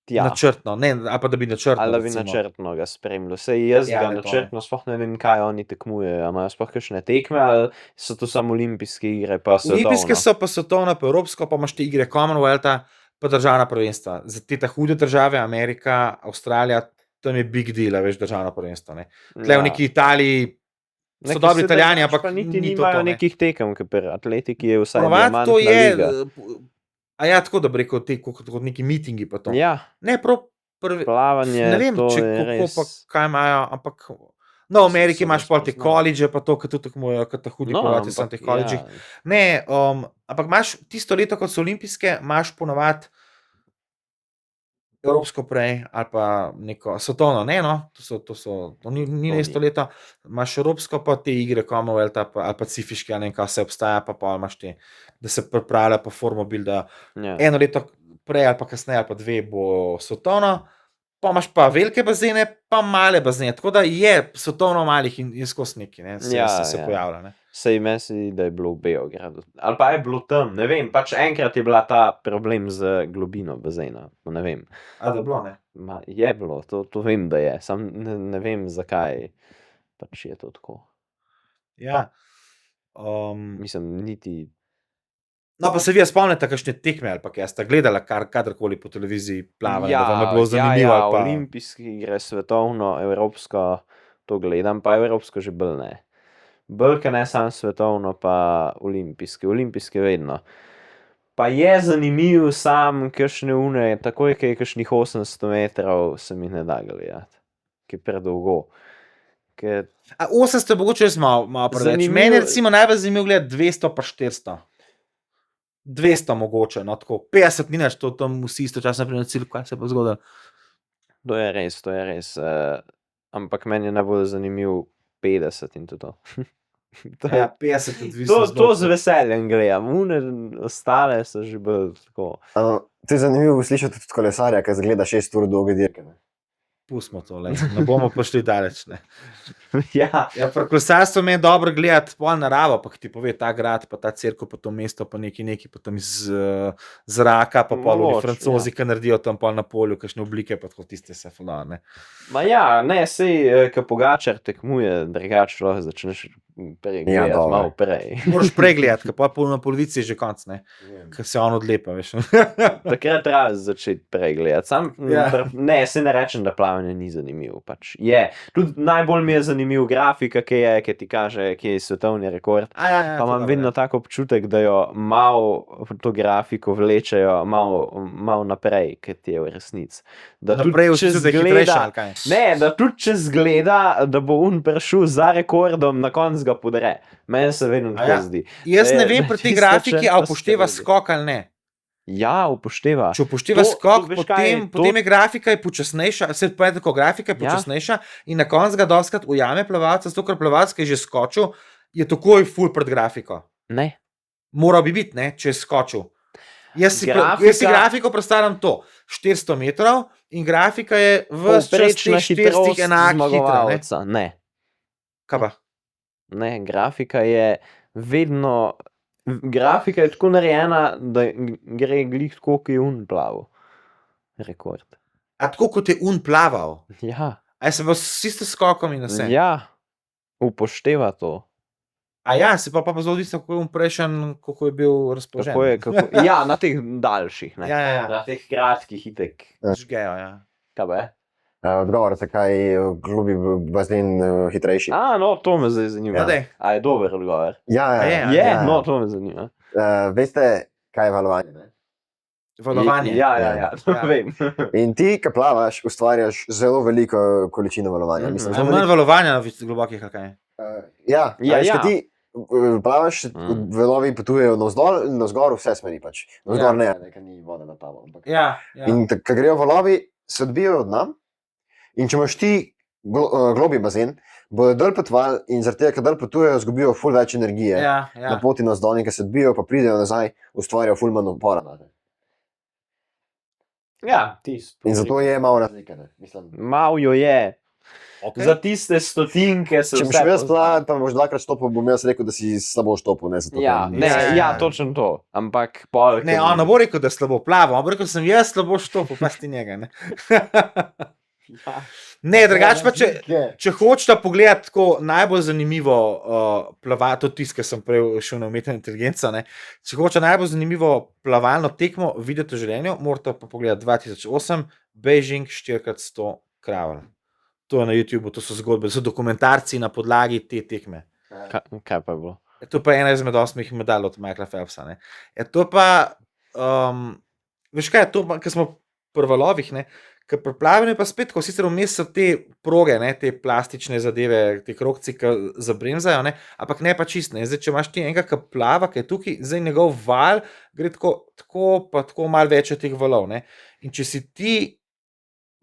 S3: ja.
S1: načrtno, ne, ali pa da bi načrtno.
S3: Ali da bi
S1: recimo.
S3: načrtno ga spremljal. Sej jaz
S1: Ja,
S3: ga
S1: ne, to
S3: načrtno sploh ne vem, kaj oni tekmujejo. Imajo sploh kakšne tekme ali so to samo olimpijske igre, pa so
S1: Olimpijske so pa svetovna, pa evropsko, pa imaš te igre Commonwealtha, pa državna prvenstva. Za te ta hude države, Amerika, Avstralija, tam je big deal, a veš, državno prvenstvo. Ne. Tle v neki Italiji so dobri Italijani, ampak
S3: niti
S1: ni to
S3: nimajo
S1: to, ne.
S3: nekih tekem, ker pri atletiki je vsaj
S1: Ponovadi
S3: diamantna
S1: to je,
S3: liga.
S1: a ja, tako da bi rekel, kot neki mitingi pa to.
S3: Ja,
S1: Ne, prav prvi,
S3: plavanje,
S1: ne vem,
S3: to
S1: če
S3: je
S1: kako
S3: res.
S1: pa kaj imajo, ampak no, v Ameriki
S3: So
S1: imaš pol te
S3: spoznali.
S1: koledže, pa to, ki tudi tekmujejo, kot ta hudi plavci so na teh koledžih.
S3: ja.
S1: Ne, ampak imaš tisto leto, kot so olimpijske, imaš ponovadi evropsko prej ali pa neko svetovno, ne, no, to ni
S3: To
S1: res
S3: ni.
S1: to leto, imaš evropsko pa te igre Commonwealtha ali pacifiške, ali ne vem, kaj vse obstaja, pa pol imaš te, da se pripravlja pa formo builda.
S3: Ja.
S1: Eno leto prej ali pa kasneje ali pa dve bo svetovno, pa imaš pa velike bazene, pa male bazene, tako da je svetovno malih in skozi neki, ne, se
S3: Ja.
S1: pojavlja, ne.
S3: Sej meni se zdi, da je bilo v Beogradu. Ali pa je bilo tam, ne vem, pač enkrat je bila ta problem z globino bazena, ne vem.
S1: A da je bilo, ne.
S3: Je bilo, to vem, da je, sam ne vem, zakaj pač je to tako.
S1: Ja.
S3: Mislim, niti.
S1: No, pa se vi spomnite, kakšne tekme ali pa kaj ste gledali, kadarkoli po televiziji plavanje, da vam je bilo zanimivo.
S3: Ja,
S1: ali pa...
S3: olimpijske igre, svetovno, evropsko, to gledam, pa evropsko že bolj ne. Bolj, ker ne samo svetovno, pa olimpijske vedno. Pa je zanimiv sam, kakšne une, takoj, kaj je kakšnih 800 metrov, se mi ne da gledati, ki je predolgo. Ker
S1: 800 je mogoče res malo preveč.
S3: Zanimivo-
S1: Meni je recimo najbolj zanimivo gledati 200 pa 400. 200 mogoče, no tako. 50 ni več, to tam vsi istočasno pridejo na cilj, kaj se bo zgodilo.
S3: to je res. Ampak meni je najbolj zanimiv 50 in to. To je-
S1: Ja, 50 je odvisno.
S3: To z veseljem gledam, une ostale so že bolj tako.
S2: To je zanimivo slišati tudi kolesarja, ki zgleda 6 ur dolge dirke. Ne?
S1: Pustimo to, ne bomo prišli daleč. Ne.
S3: Ja,
S1: Ja, pri kolesarstvu meni je dobro gledati pol naravo, pa ki ti pove ta grad, pa ta cerkev, pa to mesto, pa neki potem iz zraka, pa pol
S3: Mogoče,
S1: oni Francozi, ki naredijo tam pol na polju, kakšne oblike, pa tako tiste se fulane.
S3: ma ja, ne, sej, ko Pogačar tekmuje, drugače lahko začneš prej
S2: Ja,
S3: gledati,
S2: dobro.
S3: malo prej.
S1: Moraš pregledati, ker pa na polovici je že konc, ne, ker se on odlepa, veš.
S3: Takrat treba začeti prej gledati.
S1: Ja.
S3: Ne, se ne rečem, da plavanje ni zanimivo. Pač je. Tudi najbolj mi je zanimiv grafika, ki ti kaže, kje je svetovni rekord.
S1: Ja,
S3: Pa imam vedno tako občutek, da jo malo to grafiko vlečejo malo naprej, kot je v resnici. Da tudi
S1: Naprej
S3: če
S1: vsi so hitrejši, ali kaj?
S3: Ne, da tudi če zgleda, da bo un prišel za rekordom, na koncu ga podre. Meni se vedno tako zdi.
S1: Jaz ne
S3: Da je-
S1: vem
S3: da
S1: pri tej
S3: tista
S1: grafiki,
S3: črta
S1: a upošteva
S3: sredi.
S1: skok ali ne.
S3: Ja, upošteva.
S1: Če upošteva
S3: To-
S1: skok,
S3: veš kaj,
S1: potem je grafika je počasnejša, se pravi, tako grafika je
S3: Ja.
S1: počasnejša in na koncu ga doskrat ujame plavalca, zato ker plavalec, ki je že skočil, je takoj full pred grafiko.
S3: Ne.
S1: Moral bi biti, ne, če je skočil. Jaz si
S3: Grafika-
S1: grafiko predstavljam to, 400 metrov in grafika je v
S3: Povprečna hitrost
S1: enako hitra. Ne?
S3: zmagovalca. Ne.
S1: Kaj pa?
S3: Ne, grafika je vedno. Grafika je tako narejena, da gre glih tako, kot je un plav. Rekord.
S1: A tako kot je un plaval,
S3: Ja,
S1: a se pa s isto skokom in vse.
S3: ja, upošteva to.
S1: A ja, se pa zelo odvisno, kako je un prejšen, kako je bil razpoložen.
S3: Ja, na teh daljših, ne.
S1: Ja.
S3: Na teh kratkih itek.
S1: Žgejo, ja.
S3: Kaj be?
S2: Odgovor, zakaj je globi bazen hitrejši.
S3: No, to me zdaj zanima.
S1: Ja, daj.
S3: A je dober odgovor?
S2: Ja,
S1: A je?
S3: Je, no, to me zanima.
S2: Veste, kaj je valovanje? Ne?
S1: Valovanje.
S3: Ja, to
S1: Ja.
S3: vem.
S2: In ti, ki plavaš, ustvarjaš zelo veliko količino valovanja.
S3: Mhm.
S2: Mislim,
S1: A
S2: zelo
S1: manj
S2: veliko-
S1: valovanja na globokih, ali kaj?
S2: Ja,
S3: Ja,
S2: veš,
S3: ja.
S2: ko ti plavaš,
S3: Mm.
S2: velovi potujejo navzdol in navzgor vse smeri. Pač. Navzgor
S1: Ja.
S2: ne, ker ni voda na tamo. Ampak.
S1: Ja.
S2: In ko grejo valovi, se odbijajo od dna. In če imaš ti globi bazen, bodo dol potovali in zaradi tega, ker dol potujejo, izgubijo ful več energije.
S1: Ja,
S2: Na poti navzdol, in ko se odbijajo, pa pridejo nazaj, ustvarjajo ful manj upora. Ne?
S3: Ja,
S2: In zato je malo razlike. Ne? Mislim,
S3: Mal jo je.
S1: Okay.
S3: Za tiste stotinke se
S2: če boš
S3: vse
S2: jaz
S3: pozna.
S2: plaval, pa boš dvakrat stopil, bom jaz rekel, da si slabo stopil. Ne, zato,
S3: Ja,
S2: ker
S3: ne,
S2: nisi-
S3: ja, točno to. Ampak pol.
S1: Ne, on ne bo rekel, da slabo plava, on bo rekel, sem jaz slabo štopil, pa ti njega. Ne,
S3: Ja.
S1: ne drugače pa,
S2: Razlike.
S1: če hočete pogledati tako najbolj zanimivo plavalno, to tisto, ki sem prej šel na umetno inteligenco, ne, če hočete najbolj zanimivo plavalno tekmo videti v življenju, morate pa pogledati 2008, Beijing 4x100 kraval. To je na YouTubu, to so zgodbe, so dokumentarci na podlagi te tekme.
S3: Kaj pa je bilo?
S1: To je pa ena izmed 8 medalj od Michaela Phelpsa. Ne. To pa, veš kaj, to pa, ker smo pri valovih, ker pri plavanju pa spet, ko sicer vmes so te proge, ne, te plastične zadeve, te krogci, ki zabremzajo, ne, ampak ne pa čist. Ne. Zdaj, če imaš ti enega, ki plava, ki je tukaj, zdaj njegov val gre tako malo več od teh valov. Ne. In če si ti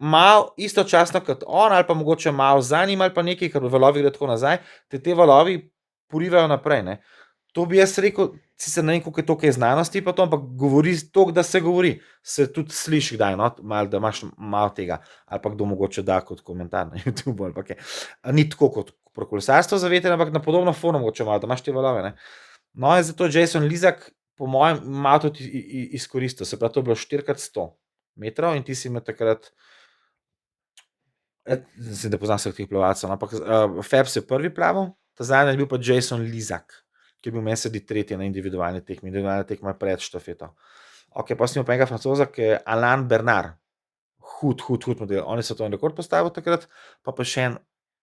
S1: malo istočasno kot on, ali pa mogoče malo za njim, ali pa nekaj, ker valovi gre tako nazaj, te valovi porivajo naprej. Ne. To bi jaz rekel, sicer ne vem, koliko je to kaj znanosti, pa to, ampak govori to, da se govori. Se tudi sliši, kdaj, no? Da imaš malo tega, ali pa kdo mogoče da kot komentar na YouTube. Ali pa kaj. Ni tako kot pri kolesarstvu zaveter, ampak na podobno fono mogoče malo, da imaš te valove. Ne? No, in zato Jason Lizak, po mojem, malo tudi izkoristil. Se pravi, to je bilo 4x100 metrov in ti si imel takrat. Zdaj, da poznam vseh teh plavalcev, no, ampak Phelps je prvi plaval, ta zadnji je bil pa Jason Lizak, ki je bil meni sedi tretji na individualni tekmi. Individualna tekma je pred štafeto. Ok, pa snimil pa enega Francoza, ki je Alain Bernard. Hud model. On je svetovni rekord postavil takrat, pa še en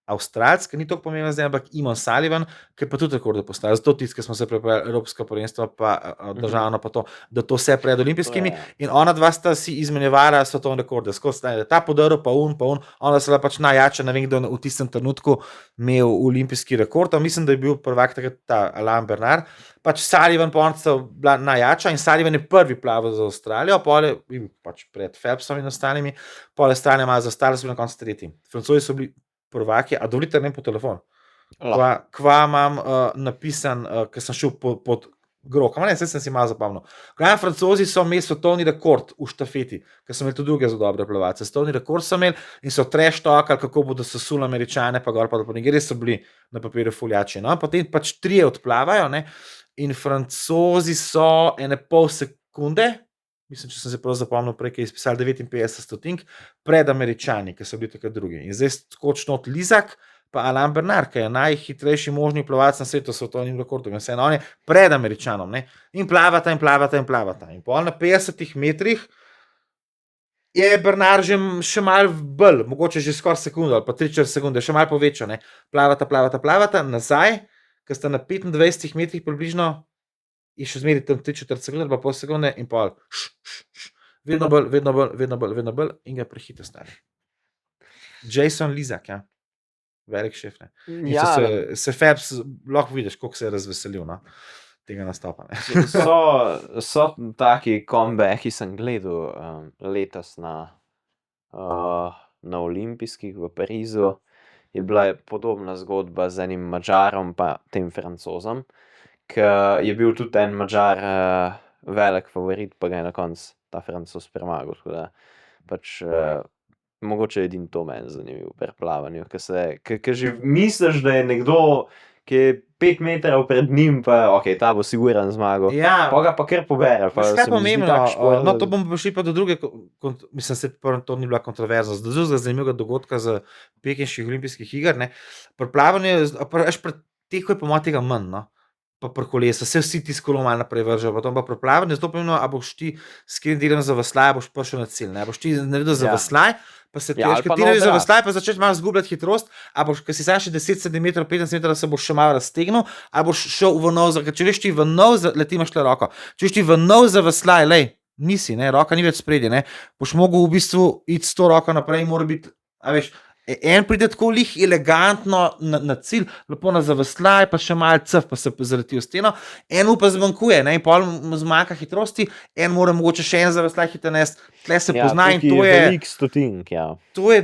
S1: Avstralc, ki ni tako pomemben zdaj, ampak Eamon Sullivan, ki je pa tudi rekorde postavil. Zato tisti, ki smo se pripravili Evropsko prvenstvo, pa državno, pa to, da to vse pred olimpijskimi. In ona dva sta si izmenjevala svetovne rekorde. Skozi ta podaril, pa ona se je pač najjača, ne vem, kdo v tistem trenutku imel olimpijski rekord. Mislim, da je bil prvak takrat ta Alain Bernard. Pač Sullivan pa ona sta bila najjača in Sullivan je prvi plaval za Avstralijo, pač pred Phelpsom in ostalimi, pol Avstralija ima za ostale, so bili na koncu tretji. Francozi so bili prvaki, a dovolite ne po telefonu. Kva imam napisan, ker sem šel pod Grokama, ne, sem si malo zapomnil. Francozi so imeli svetovni rekord v štafeti, ker so imeli tudi druge zelo dobre plavalce. Svetovni rekord so imeli in so trash talkali, kako bodo sesuli Američane, pa gor pa do Nigerije so bili na papirju fuljači. No? Potem pač 3 odplavajo, ne? In Francozi so 1,5 sekunde, mislim, če sem se prav zapomnil, prej je izpisal 59 stotink, pred Američani, ki so bili takrat drugi. In zdaj skočno od Lizak, pa Alain Bernard, ki je najhitrejši možni plavalec na svetu, s svetovnim rekordom, in vse on je pred Američanom, ne? In plavata. In pol na 50 metrih je Bernard že še malo bolj, mogoče že skoraj sekundo ali pa 3/4 sekunde, še malo povečal, ne? Plavata, nazaj, ker sta na 25 metrih približno, je še zmeri tam 3/4 sekunde ali pa pol sekunde in pol vedno bolj in ga prehita stari. Jason Lizak, ja. Velik šef, ne.
S3: Ja,
S1: Se Phelps, lahko vidiš, koliko se je razveselil, no, tega nastopa, ne.
S3: so taki comebacki, sem gledal letos na olimpijskih v Parizu. Je bila podobna zgodba z enim Madžarom pa tem Francozom, ki je bil tudi en Madžar velik favorit, pa ga je na koncu ta Francoz premagal, tako da pač mogoče edin to meni zanimivo pri plavanju, ker že misliš, da je nekdo, ki je 5 metrov pred njim, pa ta bo siguren zmagal.
S1: Ja,
S3: Pa ga pa kar pobere.
S1: veš, kaj je pomembno, no, to bomo prišli pa do druge, mislim, se to ni bila kontroverza, do drugega zanimivega dogodka z pekinških olimpijskih iger, ne, pri plavanju, pri teku je po mojem tega manj, no, pa pri kolesu, se vsi ti s kolom malo naprej vržejo, potem pa pri plavanju, zelo pomembno, a boš ti s katerim delom zavesljaj, boš prišel na cilj, ne, boš ti naredil zavesljaj, pa se ti naredi zavesljaj, pa začneš malo zgubljati hitrost, a boš, ker si zdaj še 10 cm, 15 cm, se boš še malo raztegnil, a boš šel v nov, če veš ti v nov, leti imaš le roko, če veš ti v nov zavesljaj, lej, nisi, ne, roka ni več spredje, ne, boš mogel v bistvu iti s to roko naprej, mora biti, a veš, en pride tako lih elegantno na cilj, lepo na zavesljaj, pa še malo cef, pa se zaleti v steno, en pa zmanjkuje, ne, in pol zmanjka hitrosti, en mora mogoče še en zavesljaj hitro nesti, tle se pozna in to je
S3: velik stotink, ja.
S1: To je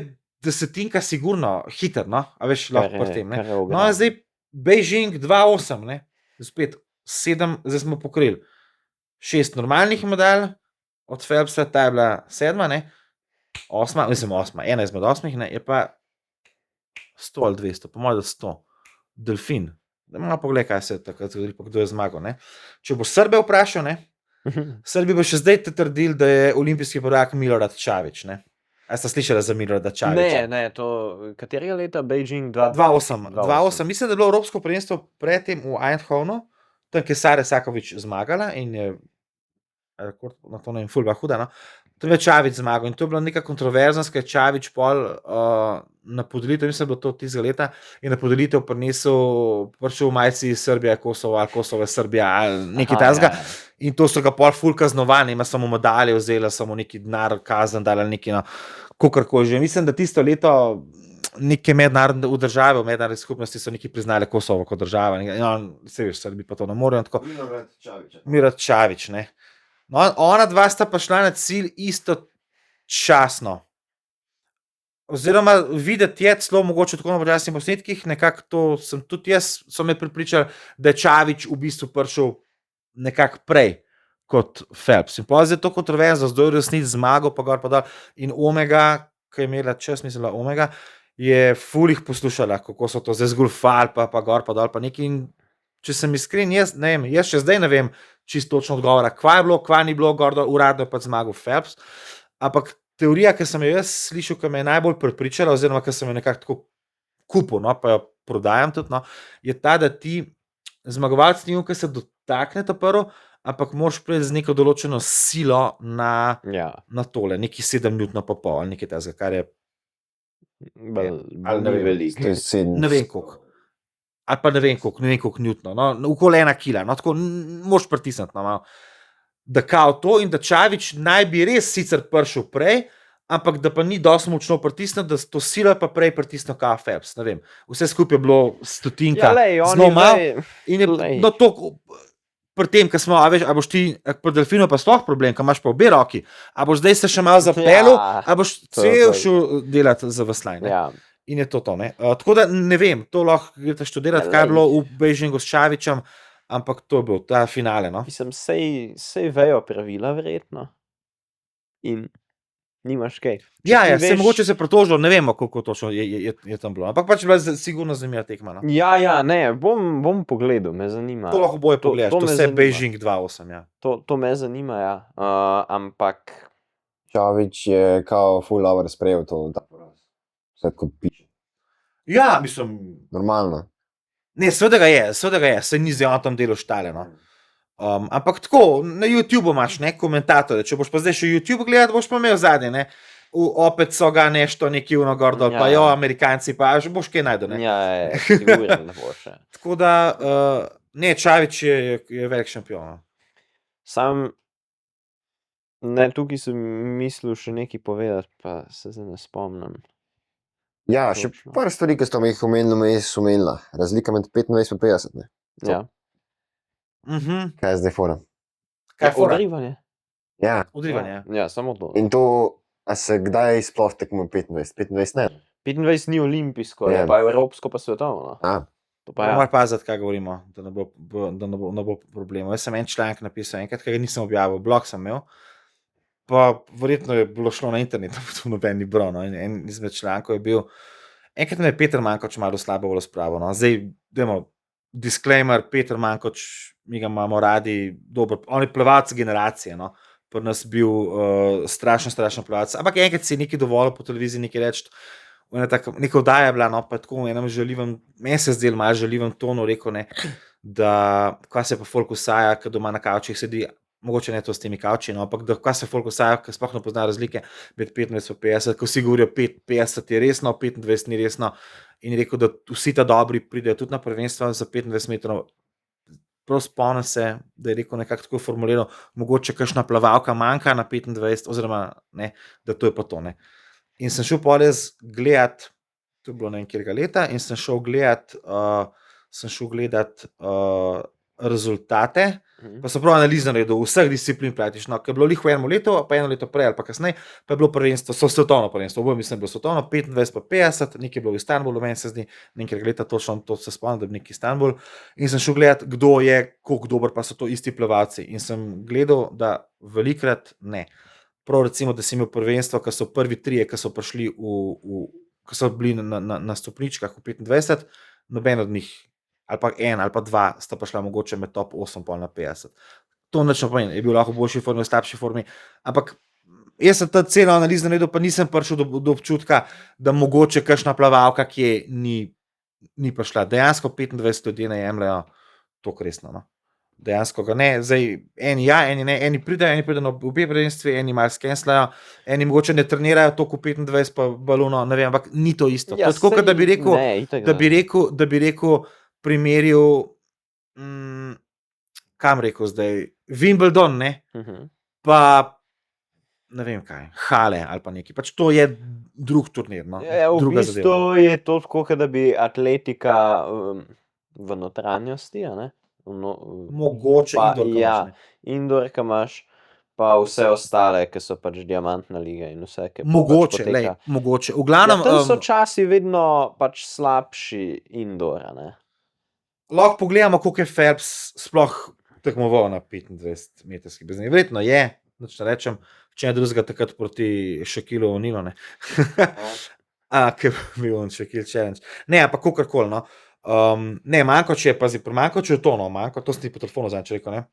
S1: desetinka sigurno hiter, no, a veš, lahko pri tem, ne. No, zdaj Beijing 2,8, ne, spet 7, zdaj smo pokrili 6 normalnih medalj, od Phelpsa, ta je bila 7, ne, 8, ena izmed 8, ne, je pa 100 ali 200, po mojem 100, delfin, da malo pogled, kaj se je takrat zgodilo, pa kdo je zmagal, ne. Če bo Srbe vprašal, ne, Srbi bo še zdaj trdil, da je olimpijski prvak Milorad Čavić, ne. A ste slišali za Milorada Čavića?
S3: Ne, to, katerega leta Beijing
S1: 2,8, mislim, da je bilo evropsko prvenstvo predtem v Eindhovenu, tam, kjer je Sara Sakovič zmagala in je rekord, na to ne vem, ful, huda, no. Tam je Čavić zmagal in to je bila neka kontroverzna, ker je Čavić pol na podelitev, mislim, da je bilo to tistega leta, in na podelitev prišel v majici Srbija, Kosovo ali Kosovo je Srbija ali nekaj takega. In to so ga pol ful kaznovali, ima samo medalje vzela, samo neki denar kazen dali ali neki, no, kakorkoli že. Mislim, da tisto leto neke mednarodne v države, v mednarodne skupnosti so neki priznali Kosovo kot država. No, se veš, Srbi pa to ne morejo. Milorad Čavić, ne. No, ona dva sta pa šla na cilj istočasno. Oziroma, videti je celo mogoče tako na počasnih posnetkih, nekako to sem tudi jaz, so me pripričali, da je Čavić v bistvu prišel nekako prej kot Phelps. In pa zdaj to kontroverzo, zdaj v resnici zmagal, pa gor pa dol. In Omega, ki je imela čas, mislila Omega, je ful jih poslušala, kako so to zdaj zgolfali, pa gor pa dol, pa nekaj. In če sem iskren, jaz še zdaj ne vem čisto točno odgovora, kva je bilo, kva ni bilo, gor dol, uradno je pa zmagal Phelps. Ampak teorija, ki sem jo jaz slišal, ki me je najbolj prepričala, oziroma ki sem jo nekako tako kupil, no, pa jo prodajam tudi, no, je ta, da ti zmagovalci ni, ki se dotakne ta prvo, ampak moraš priti z neko določeno silo na tole, neki 7 Newtonov pa pol, ali nekaj tazga, kar je
S3: ali ne vem veliko.
S1: Ne vem koliko. Ali pa ne vem koliko Newtonov, no, okoli 1 kila, no, tako moraš pritisniti, no, malo. Da kao to in da Čavić naj bi res sicer prišel prej, ampak da pa ni dosti močno pritisnil, da to silo je pa prej pritisnil kao Phelps, ne vem. Vse skupaj je bilo stotinka, zelo malo. In je, no, to, pri tem, ko smo, a boš ti, pri delfinu pa sploh problem, ko imaš pa obe roki, a boš zdaj se še malo zapeljal, a boš cel šel delati za veslaj, ne. Ja. In je to, ne. Tako da ne vem, to lahko greste študirati, kaj je bilo v Beijingu s Čavićem, ampak to je bil ta finale. No?
S3: Mislim, sej vejo pravila, verjetno. In nimaš kaj. Če
S1: Ja,
S3: ti
S1: ja, se
S3: veš-
S1: mogoče se pritožilo, ne vemo, koliko točno je tam bilo. Ampak pač bila sigurno zanimiva tekma. No?
S3: Ja, ne, bom pogledal, me zanima.
S1: To lahko boje pogledaš, to
S3: me
S1: vse
S3: zanima.
S1: Beijing 2.8. Ja.
S3: To me zanima, ja. Ampak
S2: Čavič je kao full lover sprejel ta poraz. Vse kot piše.
S1: Ja, mislim,
S2: Normalno.
S1: ne, seveda ga je, se ni zdaj on tam delo štale. No. Ampak tako, na YouTubu imaš ne komentatore, če boš pa zdaj še YouTube gledal, boš pa imel zadnje, ne. Opet so ga nešto neki unogor dol, pa
S3: Ja.
S1: jo, Amerikanci pa, že boš kaj najdel, ne.
S3: ja, sigurno ne bo še.
S1: Tako da, ne, Čavič je velik šampion. No.
S3: Sam, ne, tukaj sem mislil še nekaj povedati, pa se zdaj ne spomnim.
S2: Ja, še
S3: Točno.
S2: par stvari, ki ste mi jih omenila. Razlika med 25 in 50. Ne?
S3: Ja,
S2: Kaj je zdaj fora?
S1: Kaj je fora?
S3: odrivanje.
S2: Ja,
S1: Odrivanje.
S3: Ja, samo to.
S2: in to, a se kdaj sploh tekmo 25? 25 ne.
S3: 25 ni olimpijsko,
S2: Ja.
S3: je pa evropsko, pa svetovno.
S2: A,
S3: To pa
S1: Moram
S3: ja.
S1: paziti, kaj govorimo, da ne bo problemov. Jaz sem en članek napisal, enkrat, ki ga nisem objavil, blog sem imel, pa verjetno je bilo šlo na internet, pa to noben ni bral. No. En izmed člankov je bil, enkrat me je Peter Mankoč malo slabo razpravil. No. Zdaj, dajmo, disclaimer, Peter Mankoč, mi ga imamo radi, dober, on je plavalc generacije, no. Pri nas bil strašno plavalc, ampak enkrat si nekaj dovolil po televiziji nekaj reči, neka oddaja je bila, no, pa tako v enem žaljivem, meni se zdelo malo žaljivem tonu, rekel, ne, da kaj se pa folk usaja, ko doma na kavčih sedi, mogoče ne to s temi kavči, no, ampak da kaj se folk usaja, ker sploh ne pozna razlike med 25 in 50, ko vsi govorijo 50 je resno, 25 ni resno, in je rekel, da vsi ta dobri pridejo tudi na prvenstva za 25 metrov. Prav spomnim se, da je rekel nekako tako formuliral, mogoče kakšna plavalka manjka na 25, oziroma ne, da to je pa to. Ne. In sem šel polez gledat, to je bilo ne vem kjerega leta, in sem šel gledat rezultate, pa so prav analizo naredil vseh disciplin praktično, ker je bilo lih v enem letu, pa eno leto prej ali pa kasneje, pa je bilo prvenstvo, so svetovno prvenstvo, oboje mislim, da je bilo svetovno, 25 pa 50, nekaj je bilo v Istanbulu, meni se zdi, nekaj leta točno, to se spomnim, da je bil neki Istanbul, in sem šel gledat, kdo je, koliko dober, pa so to isti plavalci, in sem gledal, da velikrat ne. Prav recimo, da si imel prvenstvo, ko so prvi trije, ki so prišli ko so bili na stopničkah v 25, noben od njih, ali pa en ali pa dva, sta prišla mogoče med top 8 pol na 50. To nič ne pomeni, je bil lahko v boljši formi, v slabši formi, ampak jaz sem ta celo analizo naredil, pa nisem prišel do občutka, da mogoče kakšna plavalka, ki ni prišla. Dejansko 25 ljudi ne jemljajo to resno. No. Dejansko ga ne, zdaj eni ja, eni ne, eni pridejo na obe prvenstvi, eni malo skenslajo, eni mogoče ne trenirajo toliko 25 pa baluno, ne vem, ampak ni to isto.
S3: Ja,
S1: to je tako, kot da bi rekel,
S3: ne, itak ne.
S1: da bi rekel primerjal, kam rekel zdaj, Wimbledon, ne, pa ne vem kaj, Hale ali pa neki, pač to je drug turnir, no,
S3: Ja, v
S1: druga
S3: bistvu
S1: zadeva.
S3: je to tako, kot da bi atletika v notranjosti, a ne?
S1: Mogoče
S3: pa,
S1: indoor, ko
S3: ja,
S1: imaš, ne.
S3: indoor, ki imaš, pa vse ostale, ki so pač diamantna liga in vse, ki
S1: Mogoče,
S3: pač
S1: lej,
S3: poteka.
S1: mogoče. V
S3: Ja,
S1: glavnem,
S3: tam so časi vedno pač slabši indoor, a ne?
S1: lahko pogledamo, koliko je Phelps sploh tekmoval na 25 metrski bazen. Verjetno je, nič ne rečem, če ne drugega takrat proti Shaquilu O'Nealu, ne. Ker je bil on Shaquille Challenge. Ne, ampak kakorkoli, no. Ne, Mankoč je, pazi, pri Mankoču je to, no, Manko, to si ti po telefonu zadnjič rekel, ne.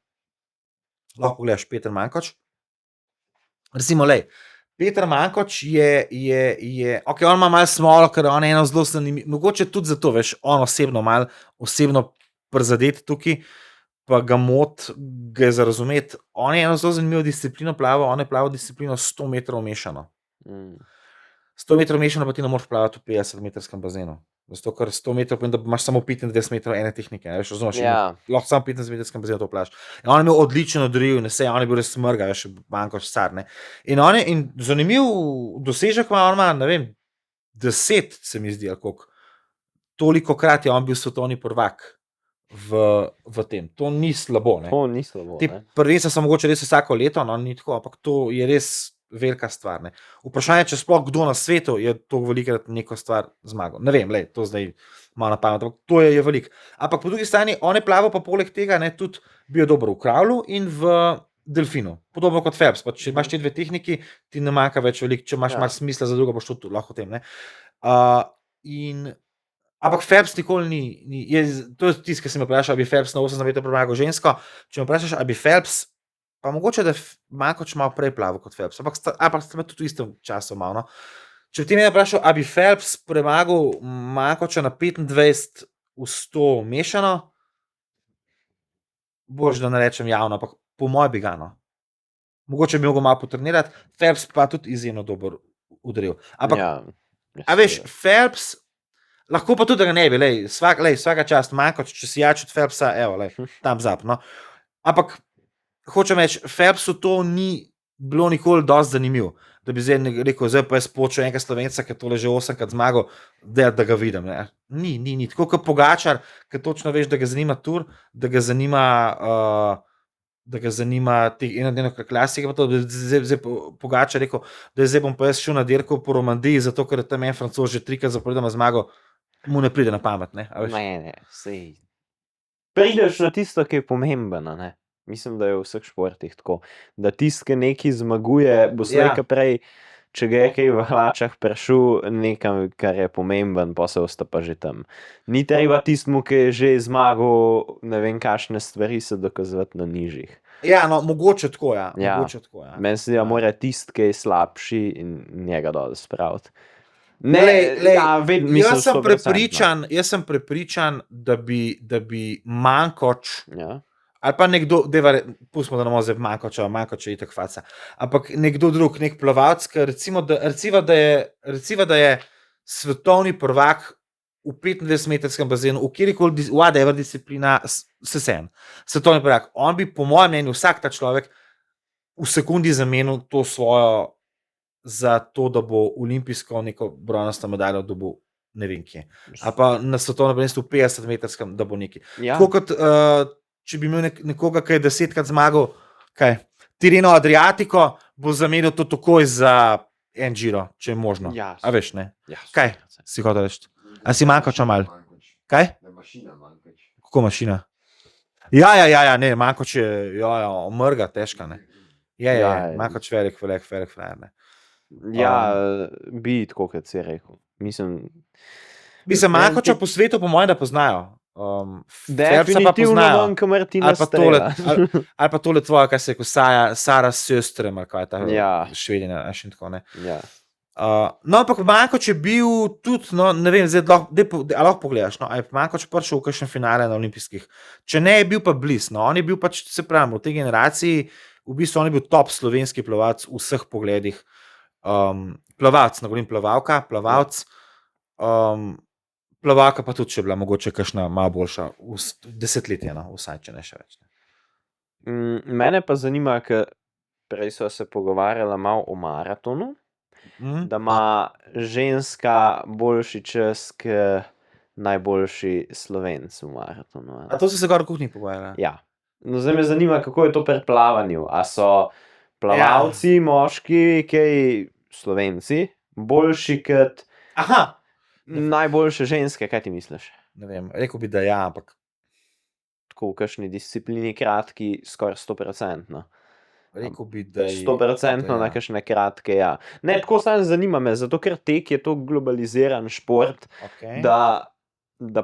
S1: Lahko pogledaš Peter Mankoč. Recimo, lej, Peter Mankoč je, ok, on ima malo smolo, ker on je eno zelo zanimivo, mogoče tudi zato, veš, on osebno prizadet tukaj, pa ga ga je za razumeti, on je eno zelo zanimivo disciplino plaval, on je plaval disciplino 100 metrov mešano. 100 metrov mešano pa ti ne moreš plavati v 50 metrskem bazenu. Zato, ker 100 metrov pomeni, da imaš samo 25 metrov ene tehnike, ne, veš, razumeš,
S3: Ja.
S1: lahko samo 15 metrskem bazenu to plaš. In on je imel odličen odriv, ne se, on je bil res smrga, veš, Mankoč car, ne. In zanimiv dosežek ima, on ima, ne vem, 10 se mi zdi, ali koliko. Tolikokrat je on bil svetovni prvak v tem. To ni slabo, ne.
S3: To ni slabo,
S1: Te
S3: ne?
S1: prvenstva so mogoče res vsako leto, no, ni tako, ampak to je res velika stvar. Ne. Vprašanje, če sploh kdo na svetu je to velikrat neko stvar zmagal. Ne vem, lej, to zdaj malo na pamet, ampak to je veliko. Ampak po drugi strani, on je plaval pa poleg tega, ne, tudi bil dober v kravlu in v delfinu. Podobno kot Phelps, pa če imaš te dve tehniki, ti ne manjka več veliko, če imaš
S3: Ja.
S1: malo smisla za drugo, boš tudi lahko v tem. Ne. Ampak Phelps nikoli ni to je tisto, ki si me vprašal, ali bi Phelps na 800 metrov premagal žensko. Če me vprašaš, ali bi Phelps, pa mogoče, da je Mankoč malo prej plaval kot Phelps, ampak sta me tudi v istem času malo. No. Če ti me vprašal, ali bi Phelps premagal Mankoča na 25 v 100 mešano, bož da ne rečem javno, ampak po mojem bi ga. No. Mogoče bi mogel malo potrenirati, Phelps pa tudi izjemno dober udaril. Ampak, a veš, Phelps, lahko pa tudi, da ga ne bi, vsaka čast Mankoč, če si jač od Phelpsa, evo, tam zap. No. Ampak, hočem reči, Phelpsu to ni bilo nikoli dosti zanimivo, da bi zdaj rekel, zdaj pa jaz počel enega Slovenca, ki je tole že 8krat zmagal, da ga vidim. Ne. Ni. Tako kot Pogačar, ki točno veš, da ga zanima Tour, da ga zanima teh enodnevno klasika, pa to, da zdaj Pogačar rekel, da zdaj bom pa jaz šel na dirko po Romandiji, zato ker je tam en Francoz že 3krat zaporedoma zmagal, mu ne pride na pamet. Ne,
S3: Ne, sej. Prideš na tisto, ki je pomembno, ne. Mislim, da je v vseh športih tako, da tisti, ki nekaj zmaguje, bo slejka prej, če ga je kaj v hlačah prešel nekam, kar je pomemben, posel sta pa že tam. Ni treba tistmu, ki je že zmagal, ne vem, kakšne stvari se dokazovati na nižjih.
S1: Ja, no, mogoče tako, ja.
S3: Ja.
S1: Mogoče tako, ja.
S3: Meni se da mora tisti, ki je slabši in njega dol spraviti.
S1: Jaz sem prepričan, da bi Mankoč, ali pa nekdo, pustimo, da ne bomo zdaj Mankoča je itak faca, ampak nekdo drug, nek plavalc, recimo, da je svetovni prvak v 25-metrskem bazenu, v kjerikoli whatever disciplina, svetovni prvak. On bi, po mojem mnenju, vsak ta človek v sekundi zamenil to svojo za to, da bo olimpijsko neko bronasto medaljo dobil ne vem kje. Ali pa na svetovnem prvenstvu v 50-metrskem, da bo neki. Tako kot če bi imel nekoga, ki je 10krat zmagal, Tirreno Adriatico, bo zamenil to takoj za en Giro, če je možno.
S3: Ja.
S1: A veš, ne?
S3: Ja,
S1: Kaj si hotel reči? A si Mankoča mal? Kaj? Kako mašina? Ja, ne, Mankoč je, omrga, težka, ne. Ja, Mankoč velik frajer, ne.
S3: Ja, bi tako, kot si rekel. Mislim,
S1: Mankoča po svetu, po mojem, da poznajo.
S3: definitivno manj, kot Martina Strela.
S1: Ali pa tole tvoja, kaj se je, Sara Söstrem, ali kaj je ta Švedina, še in tako, ne.
S3: Ja.
S1: No, ampak Mankoč je bil tudi, no, ne vem, zdaj lahko pogledaš, no, a je Mankoč prišel v kakšen finale na olimpijskih. Če ne, je bil pa blizu, no, on je bil pač, se pravi, v tej generaciji, v bistvu on je bil top slovenski plavalc v vseh pogledih. Plavalc, ne govorim plavalka, plavalc, plavalka pa tudi, če je bila mogoče kakšna malo boljša, desetletje, no, vsaj, če ne še več.
S3: Mene pa zanima, ker prej so se pogovarjala malo o maratonu, da ima ženska boljši čas, kot najboljši Slovenc v maratonu.
S1: A to so se gor v kuhinji pogovarjali?
S3: Ja. No, zdaj me zanima, kako je to pri plavanju. A so plavalci, moški, kaj Slovenci, boljši kot najboljše ženske, kaj ti misliš?
S1: Ne vem, rekel bi, da ja, ampak
S3: tako v kakšni disciplini kratki, skoraj 100%.
S1: Rekel bi, da je
S3: 100% na kakšne kratke, ja. Ne, tako samo zanima me, zato ker tek je to globaliziran šport, da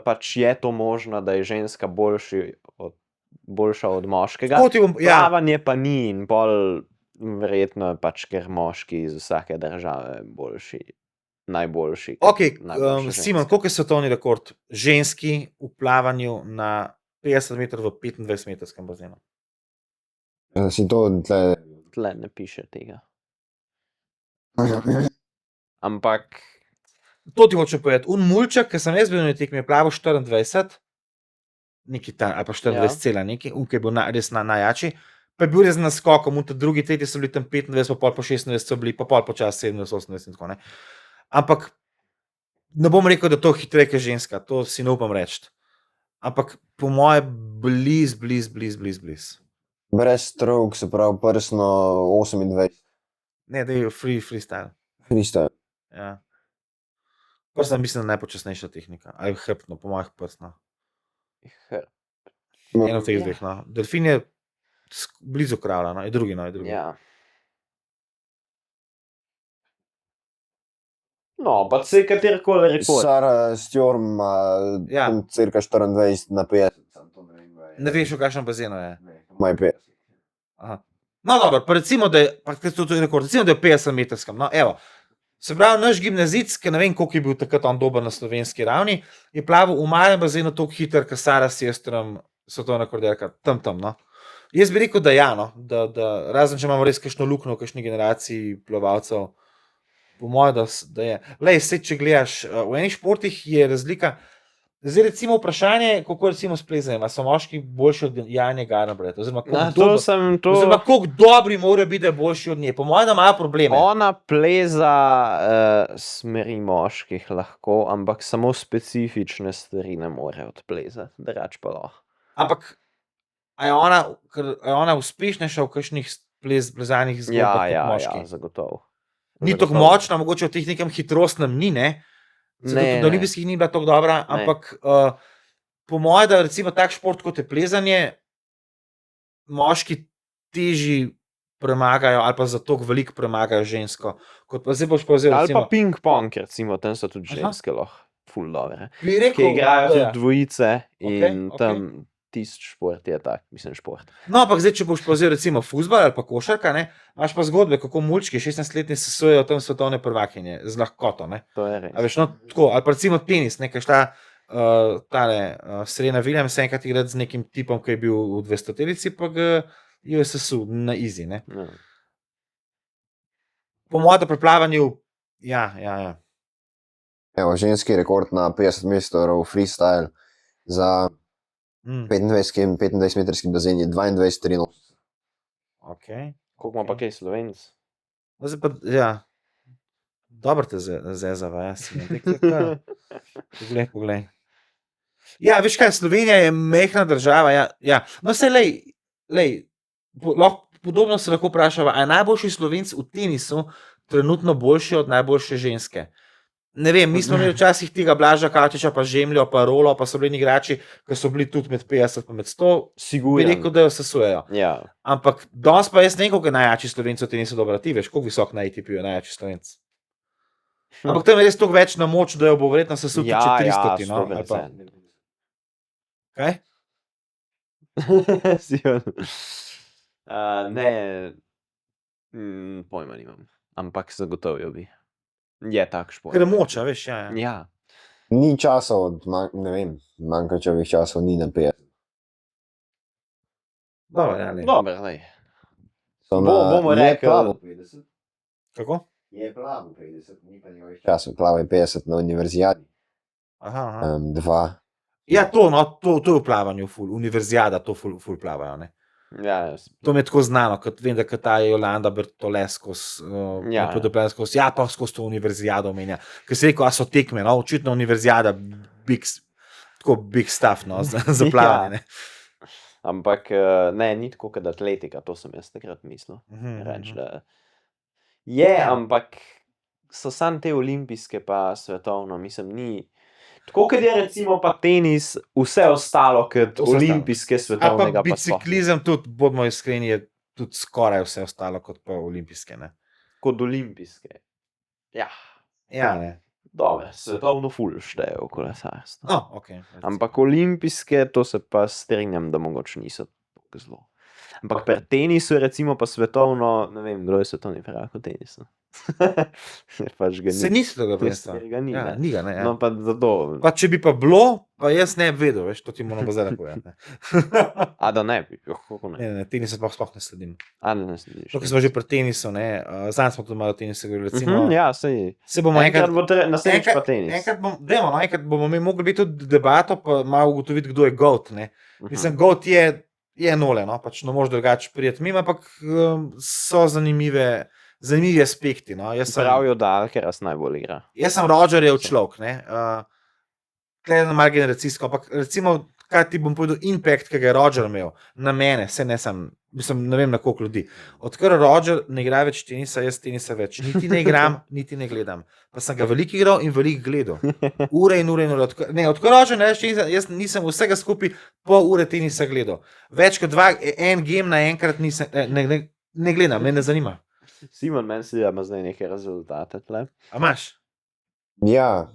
S3: pač je to možno, da je ženska boljša od moškega. Plavanje pa ni in pol verjetno pač, ker moški iz vsake države boljši, najboljši.
S1: Ok, Simon, koliko je svetovni rekord ženski v plavanju na 50 metrov v 25-metrskem bazenu?
S2: Si to
S3: tle ne piše tega. Ampak
S1: to ti hoče povedati. Mulček, ki sem jaz bil na tekmi, je plaval 24, neki tam, ali pa 24 cela neki, ki je bil res najjači, pa je bil res na skokom, drugi, tretji so bili tam 25, pa pol po 26 so bili, pa pol počas 27, 28 in tako, ne. Ampak ne bom rekel, da to hitreje kot ženska, to si ne upam reči. Ampak po moje bliz.
S2: Brez strok, se pravi prsno 28.
S1: Ne, da je freestyle.
S2: Freestyle.
S1: Ja. Prsna mislim, da najpočasnejša tehnika. Ali hrbtno, po mojih prsno. Eno od teh dveh. No. Delfin je blizu kravla, no. Je drugi.
S3: Ja. No, pa se katerikoli rekord.
S2: Sara Stjorm ima tam cirka 24 na 50.
S1: Ne veš, v kakšnem bazenu je.
S2: Maj 50.
S1: Aha. No, dobro, pa recimo, da je, rekord, recimo, da je 50 metrskem. No, evo. Se pravi, naš gimnazic, ki ne vem, koliko je bil takrat on dober na slovenski ravni, je plaval v malem bazenu toliko hiter, kot Sara Sjestrom, svetovna rekorderka, tam, no. Jaz bi rekel, da ja, no, da razen, če imamo res kakšno luknjo v kakšni generaciji plavalcev, po mojem, da je. Lej, se, če gledaš, v enih športih je razlika. Zdaj, recimo, vprašanje, kako recimo s plezanjem, so moški boljši od Janje Garnbret, oziroma koliko dobri morajo biti, da je boljši od nje. Po mojem, da imajo probleme.
S3: Ona pleza smeri moških lahko, ampak samo specifične stvari ne more odplezati, drugače pa lahko.
S1: Ampak, a je ona uspešnejša v kakšnih plezanjih zgodbah kot moški?
S3: Ja, zagotovo.
S1: Ni tako močna, mogoče v teh nekem hitrostnem ni, ne? Zato tudi do olimpijskih ni bila tako dobra, ampak po mojem, da recimo tak šport kot je plezanje, moški težji premagajo ali pa zato veliko premagajo žensko. Kot pa zdaj boš povzel,
S3: ali pa ping-pong, recimo, tam so tudi ženske lahko ful dobre.
S1: Ki
S3: igrajo tudi dvojice in tam tisti šport je tak, mislim, šport.
S1: No, ampak zdaj, če boš povzel recimo fuzbal ali pa košarka, ne, imaš pa zgodbe, kako mulčki 16-letni sesujejo tam svetovne prvakinje z lahkoto, ne.
S3: To je res.
S1: A veš, no, tako, ali pa recimo tenis, nekaj šta Serena Williams enkrat igrati z nekim tipom, ki je bil v 200-terici, pa ga jo je sesul na easy, ne. Po mojem, da pri plavanju, ja.
S2: Evo, ženski rekord na 50 metrov freestyle za 25-metrski bazen je 22-83.
S1: Okay.
S3: Koliko ima pa kaj Slovenc?
S1: Ja, dobro te zezava, jaz. Poglej. Ja, veš kaj, Slovenija je mehna država, ja. No, se lej, podobno se lahko vprašava, a je najboljši Slovenc v tenisu trenutno boljši od najboljše ženske? Ne vem, mi smo imeli včasih tega Blaža Kavčiča, pa Žemljo, pa Rolo, pa so bili igrači, ki so bili tudi med 50 in med 100.
S3: Sigurno.
S1: Bi rekel, da jo sesujejo.
S3: Ja.
S1: Ampak danes pa jaz ne vem, koliko je najjači Slovenc v tenisu dobro. Ti veš, koliko visok na ATP je najjači Slovenc. Ampak tam je res toliko več na moč, da jo bo verjetno sesul tudi 300.
S3: Ja,
S1: no? Kaj?
S3: Ne, pojma nimam, ampak zagotovijo bi. Je tak šport.
S1: Ker je moča, veš, ja.
S2: Ni časov, ne vem, manjkačevih časov ni na 50.
S3: Dobro, lej. Bomo rekli.
S1: Kako?
S2: Je plaval 50, ni pa njegovih časov. Plaval je 50 na univerzijadi.
S1: Aha.
S2: 2.
S1: Ja, to je v plavanju, univerzijada, to ful plavajo, ne.
S3: Ja,
S1: to mi je tako znano, kot vem, da ta je Jolanda Bertoles ja, pa skozi to univerzijado omenja. Ker si rekel, a so tekme, no, očitno univerzijada, tako big stuff, no, za plavanje.
S3: Ampak ne, ni tako kot atletika, to sem jaz takrat mislil. Reč, da je, ampak so sam te olimpijske pa svetovno, mislim, ni. Tako kot je recimo pa tenis, vse ostalo kot olimpijske svetovnega pa sploh.
S1: Pa biciklizem tudi, bodimo iskreni, je tudi skoraj vse ostalo kot pa olimpijske, ne.
S3: Kot olimpijske. Ja.
S1: Ja, ne.
S3: Dobre, svetovno ful šteje v kolesarstvu.
S1: Okay.
S3: Ampak olimpijske, to se pa strinjam, da mogoče niso tako zelo. Ampak pri tenisu recimo pa svetovno, ne vem, kdo je svetovni prvak v tenisu. Pač ga ni.
S1: Se nisi tega presta.
S3: Ja,
S1: ni ga, ne. Ja.
S3: No, pa zato.
S1: Pa če bi pa bilo, pa jaz ne bi vedel, veš, to ti moram pa zdaj povedati.
S3: A da ne bi, kako ne?
S1: Ne, tenis sploh ne sledim.
S3: A ne slediš.
S1: Ko smo že pri tenisu, ne, zdaj smo tudi malo tenisa govorili, recimo.
S3: Ja, sej.
S1: Se bomo
S3: enkrat bo naslednjič pa tenis.
S1: Enkrat bomo mi mogli biti tudi debato, pa malo ugotoviti, kdo je GOAT, ne. Mislim, GOAT je nole, no, pač ne moš drugače prijeti mimo, ampak so zanimivi aspekti, no.
S3: Pravijo, da Alcaraz najbolj igra.
S1: Jaz sem Rogerjev človek, ne. Tle je malo generacijsko, ampak recimo, kaj ti bom povedal, impact, ki ga je Roger imel na mene, se ne sem, Mislim, ne vem na koliko ljudi. Odkar Roger ne igra več tenisa, jaz tenisa več niti ne igram, niti ne gledam. Pa sem ga veliko igral in veliko gledal. Ure in ure in ure. Odkar Roger ne več tenisa, jaz nisem vsega skupaj pol ure tenisa gledal. Več kot en game naenkrat nisem, ne gledam, me ne zanima.
S3: Simon, meni se ima zdaj neke rezultate tle.
S1: A imaš?
S2: Ja,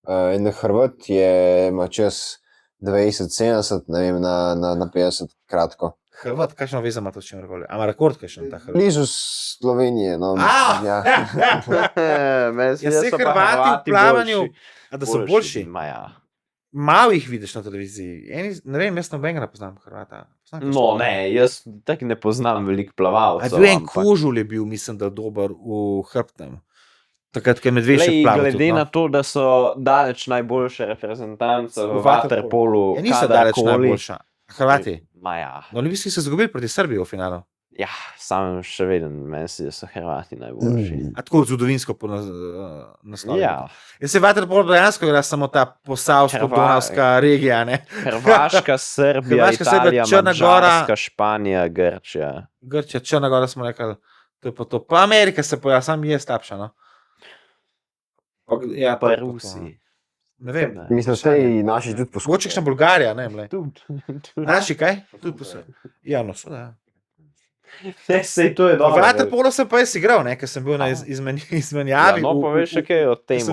S2: en Hrvat ima čez 20-70, ne vem, na 50 kratko.
S1: Hrvat, kakšno vezo ima to s čimrkoli? A ima rekord kakšen ta Hrvat?
S2: Blizu Slovenije, no. Ja.
S3: Meni se
S1: Ja, saj
S3: so pa
S1: Hrvati v plavanju, a da so boljši.
S3: Ma ja.
S1: Malo jih vidiš na televiziji. Ne vem, jaz nobenega ne poznam Hrvata.
S3: No, ne, jaz tako ne poznam veliko plavalcev.
S1: Bil en Kožul je bil, mislim, da dober v hrbtnem. Takrat, ko je Medvešek plaval.
S3: Glede na to, da so daleč najboljše reprezentance v waterpolu,
S1: Ja, niso daleč najboljša. Hrvati.
S3: Ma ja.
S1: Na olimpijskih so izgubili proti Srbiji v finalu.
S3: Ja, sam še vedno meni se, da so Hrvati najboljši.
S1: A tako zgodovinsko po naslovu.
S3: Ja.
S1: Jaz se waterpolo dejansko igra samo ta posavsko-donavska regija, ne?
S3: Hrvaška, Srbija,
S1: Hrvaška, Srbija,
S3: Italija,
S1: Črna Gora.
S3: Mađarska, Španija, Grčija.
S1: Grčija, Črna Gora smo rekli, to je pa to. Pa Amerika se pojavi, sam je slabša, no. Ja,
S3: Pa
S1: to je to.
S3: Rusi.
S1: Ne vem.
S2: Mislim, da so naši tudi poskušali.
S1: Mogoče na Bolgarija, ne, mle.
S3: Tudi.
S1: Naši kaj? Tudi posebej. Ja, no, so da.
S3: Ne, sej to je dobro.
S1: Waterpolo sem pa jaz igral, ne, ker sem bil na izmenjavi.
S3: Ja, no, poveš še kaj o tem,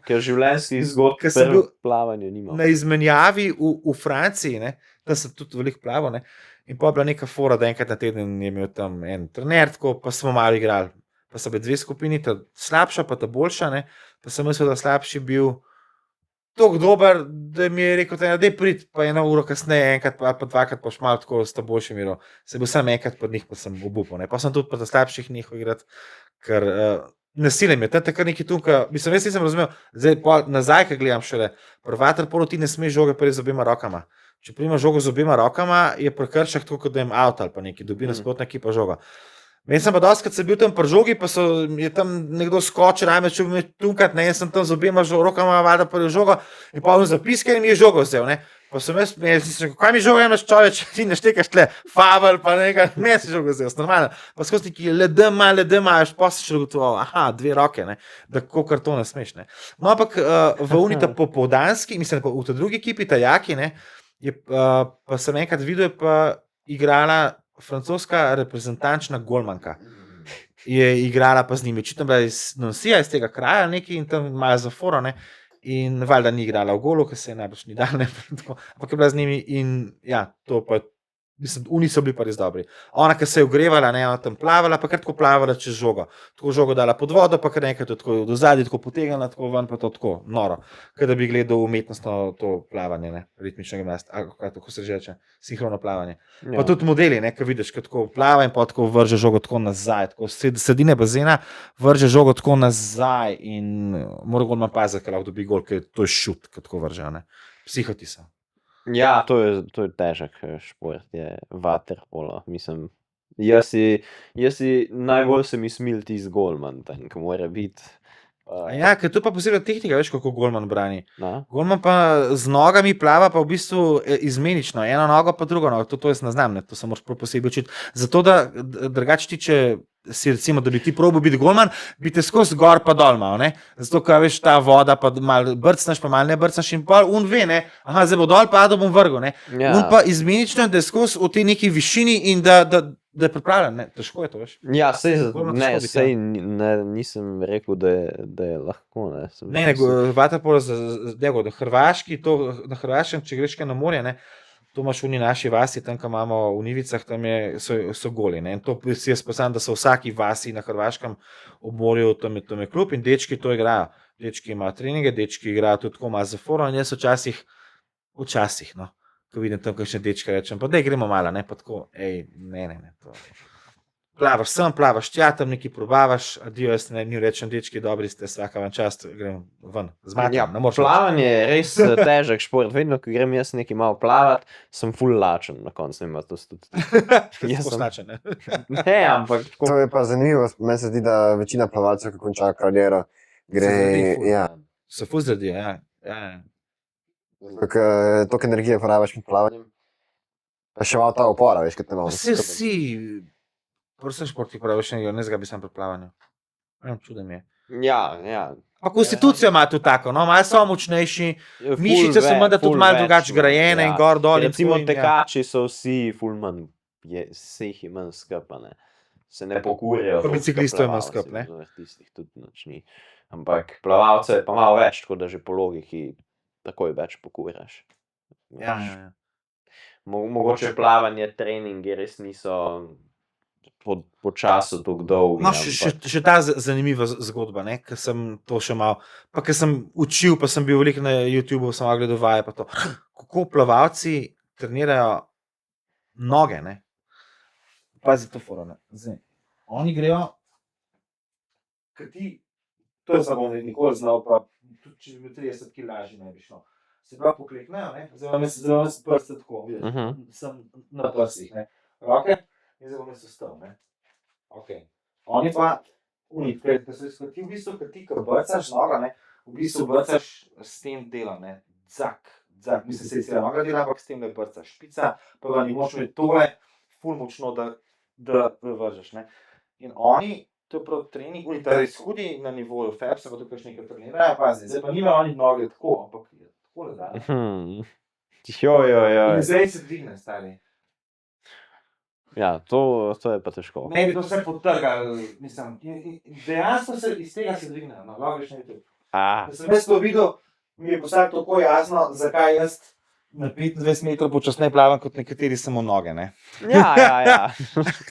S3: ker življenjskih zgodb pri plavanju nimam.
S1: Na izmenjavi v Franciji, ne, tam sem tudi veliko plaval, ne, in pa je bila neka fora, da enkrat na teden je imel tam en trener, tako, pa smo malo igrali. Pa so bile dve skupini, ta slabša, pa ta boljša, ne, pa sem mislil, da slabši bil tako dober, da mi je rekel, da je prid, pa eno uro kasneje, enkrat pa dvakrat pa šmal tako sta boljši miro. Se bil sam enkrat pod njih, pa sem obupal, ne. Pa sem tudi pa slabših njih igrati, ker nasiljem je, tam takrat neki tunka, mislim, jaz nisem razumel, zdaj pa nazaj, ko gledam šele, pri waterpolu ti ne smeš žoge priti z obema rokama. Če primaš žogo z obema rokama, je prekršek tako, kot da jim avto ali pa neki, dobi nasprotna ekipa žoga. Jaz sem pa dostakrat sem bil tam pri žogi, pa je tam nekdo skočil, najme, če bi me tunkat, ne, jaz sem tam z obema rokama vada pri žogo in pa on zapiske in mi je žogo vzel, ne. Pa sem jaz rekel, kaj mi žogo jemljaš človeč, ti ne štekaš tle, favel, pa nekaj, me si žogo vzel, normalno. Pa skozi neki ledema, pa si še gotovo, aha, dve roke, ne, da kakor to ne smeš, ne. No, ampak v unita popoldanski, mislim, v tej drugi ekipi, ta Jaki, ne, pa sem enkrat videl, pa igrala francoska reprezentančna golmanka. Je igrala pa z njimi, očitno bila iz Nonsija, iz tega kraja neki in tam malo zaforo, ne. In valjda ni igrala v golu, ker se je najbrž ni dal, ne, ampak je bila z njimi in ja, to pa, mislim, oni so bili pa res dobri. Ona, ki se je ogrevala, ne, ona tam plavala, pa kar tako plavala čez žogo. Tako žogo dala pod vodo, pa kar nekaj tako do zadnji, tako potegnila, tako ven, pa to tako, noro. Kaj da bi gledal umetnostno to plavanje, ne, ritmično gimnastiko, kako se reče, sinhrono plavanje. Ja. Pa tudi modeli, ne, ki vidiš, ko tako plava in pa tako vrže žogo tako nazaj, tako sredine bazena vrže žogo tako nazaj in mora golman paziti, ker lahko dobi gol, ker to je šut, ko tako vrže, ne. Psihoti so.
S3: Ja, to je težek šport, je waterpolo, mislim. Jaz si najbolj se mi smil tisti golman, ko mora biti.
S1: Ja, ker to pa posebej tehnika, veš, kako golman brani.
S3: Na?
S1: Golman pa z nogami plava pa v bistvu izmenično, eno nogo pa drugo nogo, to jaz ne znam, ne, to se moraš posebej učiti. Zato, da drugače ti, če si recimo, da bi ti probal biti golman, bi te skozi gor pa dol mal, ne. Zato, ker veš, ta voda pa malo brcnaš, pa malo ne brcnaš in pa on ve, ne, aha, zdaj bo dol padel, bom vrgel, ne.
S3: Ja.
S1: On pa izmenično, da je skozi v tej neki višini in da je pripravljen, ne, težko je to, veš.
S3: Ja, nisem rekel, da je lahko, ne.
S1: Ne, waterpolo na Hrvaški, na Hrvaškem, če greš kaj na morje, ne, to imaš v naši vasi, tam, ko imamo v Nivicah, tam so goli, ne, in to si jaz poznam, da so v vsaki vasi na Hrvaškem ob morju, tam je klub in dečki to igrajo. Dečki imajo treninge, dečki igrajo tudi tako malo za foro in jaz včasih, no, ko vidim tam kakšne dečke, rečem, pa daj gremo malo, ne, pa tako, ne, to. Plavaš sem, plavaš tja, tam nekaj probavaš, adijo, jaz ne rečem, dečki, dobri ste, vsaka vam čast, grem ven, zmatam,
S3: ja,
S1: ne moreš.
S3: Plavanje je res težek šport, vedno, ko grem jaz nekaj malo plavat, sem ful lačen, na koncu nema to tudi.
S1: Poslačen, ne?
S3: Ne, ampak...
S2: To je pa zanimivo, meni se zdi, da večina plavalcev, ki konča kariero, gre, ja.
S1: Se ful zredijo, ja.
S2: Toliko energije porabiš med plavanjem. Pa še malo ta opora, veš, kot te imamo.
S1: Vsi, prosim, športi praviš, ne zgabi sam pri plavanju. Čudem je.
S3: Ja.
S1: Pa konstitucija ima tudi tako, no, malo so močnejši, mišice so menda tudi malo drugače grajene in gor dol.
S3: Recimo tekači so vsi ful manj, se jih je manj skapane. Se ne pokurijo.
S1: Pa biciklistov je manj skup, ne?
S3: Tistih tudi nič ni. Ampak plavalcev je pa malo več, tako da že po logiki takoj več pokuraš.
S1: Ja.
S3: Mogoče plavanje, treningi res niso po času tako dolgi.
S1: No, še ta zanimiva zgodba, ne, ker sem to še malo, pa ker sem učil, pa sem bil veliko na YouTubeu, sem gledal vaje, pa to, kako plavalci trenirajo noge, ne. Pazi to foro, ne. Zdaj, oni grejo, ker ti, to je samo nikoli znal, pa tudi če bi bil 30 kg lažji, ne bi šlo. Se pravi pokleknejo, ne, zdaj vam se prste tako, vidiš, sem na prsih, ne, roke, in zdaj bom jaz vstal, ne. Ok. Oni pa, ker so ti v bistvu, ker ti, ko brcaš noga, ne, v bistvu brcaš s tem delom, ne, dzak, mislim, se cela noga dela, ampak s tem, da brcaš špica, pa ga ni moč imeti tole, ful močno, da vržeš, ne. In oni, to je prav trening, oni ta res hudi na nivoju Phelpsa, pa tukaj še nekaj trenirajo, pazi, zdaj pa nimajo oni noge tako, ampak tako da da. In zdaj se dvigne, stari.
S3: Ja, to je pa težko.
S1: Ne bi to vse potrgal, mislim, dejansko se iz tega se dvigne, no, logiš ne tudi. Da sem jaz to videl, mi je postalo tako jasno, zakaj jaz na 25 metrov počasneje plavam kot nekateri samo noge, ne.
S3: Ja.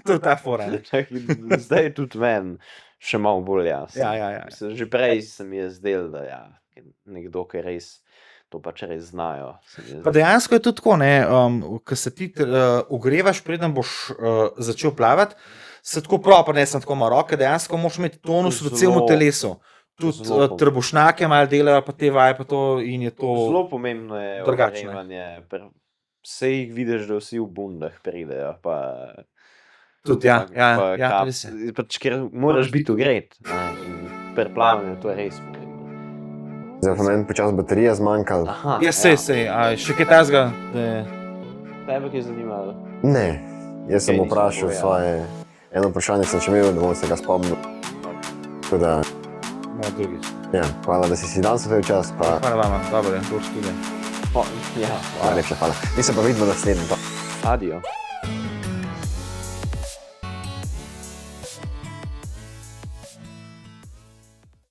S1: To je ta fora, ne.
S3: Zdaj je tudi meni še malo bolj jasno.
S1: Ja.
S3: Mislim, že prej se mi je zdelo, da ja, nekdo, ki res to pač res znajo.
S1: Pa dejansko je tudi tako, ne, ko se ti ogrevaš, preden boš začel plavati, se tako prav prinesem tako malo roke, dejansko moraš imeti tonus v celem telesu. Tudi trbušnjake malo delajo, pa te vaje, pa to in je to
S3: zelo pomembno je
S1: drugačno.
S3: ogrevanje. Sej jih vidiš, da vsi v bundah pridejo, pa
S1: tudi, ja, res je.
S3: Pač, ker moraš biti ogret. Pri plavanju to je res pomembno.
S2: Zdaj pa meni počas baterije zmanjkalo.
S1: Ja, sej, še kaj tazga, da je...
S3: Tebe kaj zanimalo?
S2: Ne, jaz sem
S3: Kaj nisi
S2: vprašal
S3: povedal?
S2: svoje, eno vprašanje sem še imel, da bom se ga spomnil. Tako da,
S1: Malo drugič.
S2: ja, hvala, da si danes vzel čas, pa
S1: Hvala vama, dobro, to študij.
S3: Ja,
S2: najlepša hvala. Mi se pa vidimo naslednji.
S3: Adijo.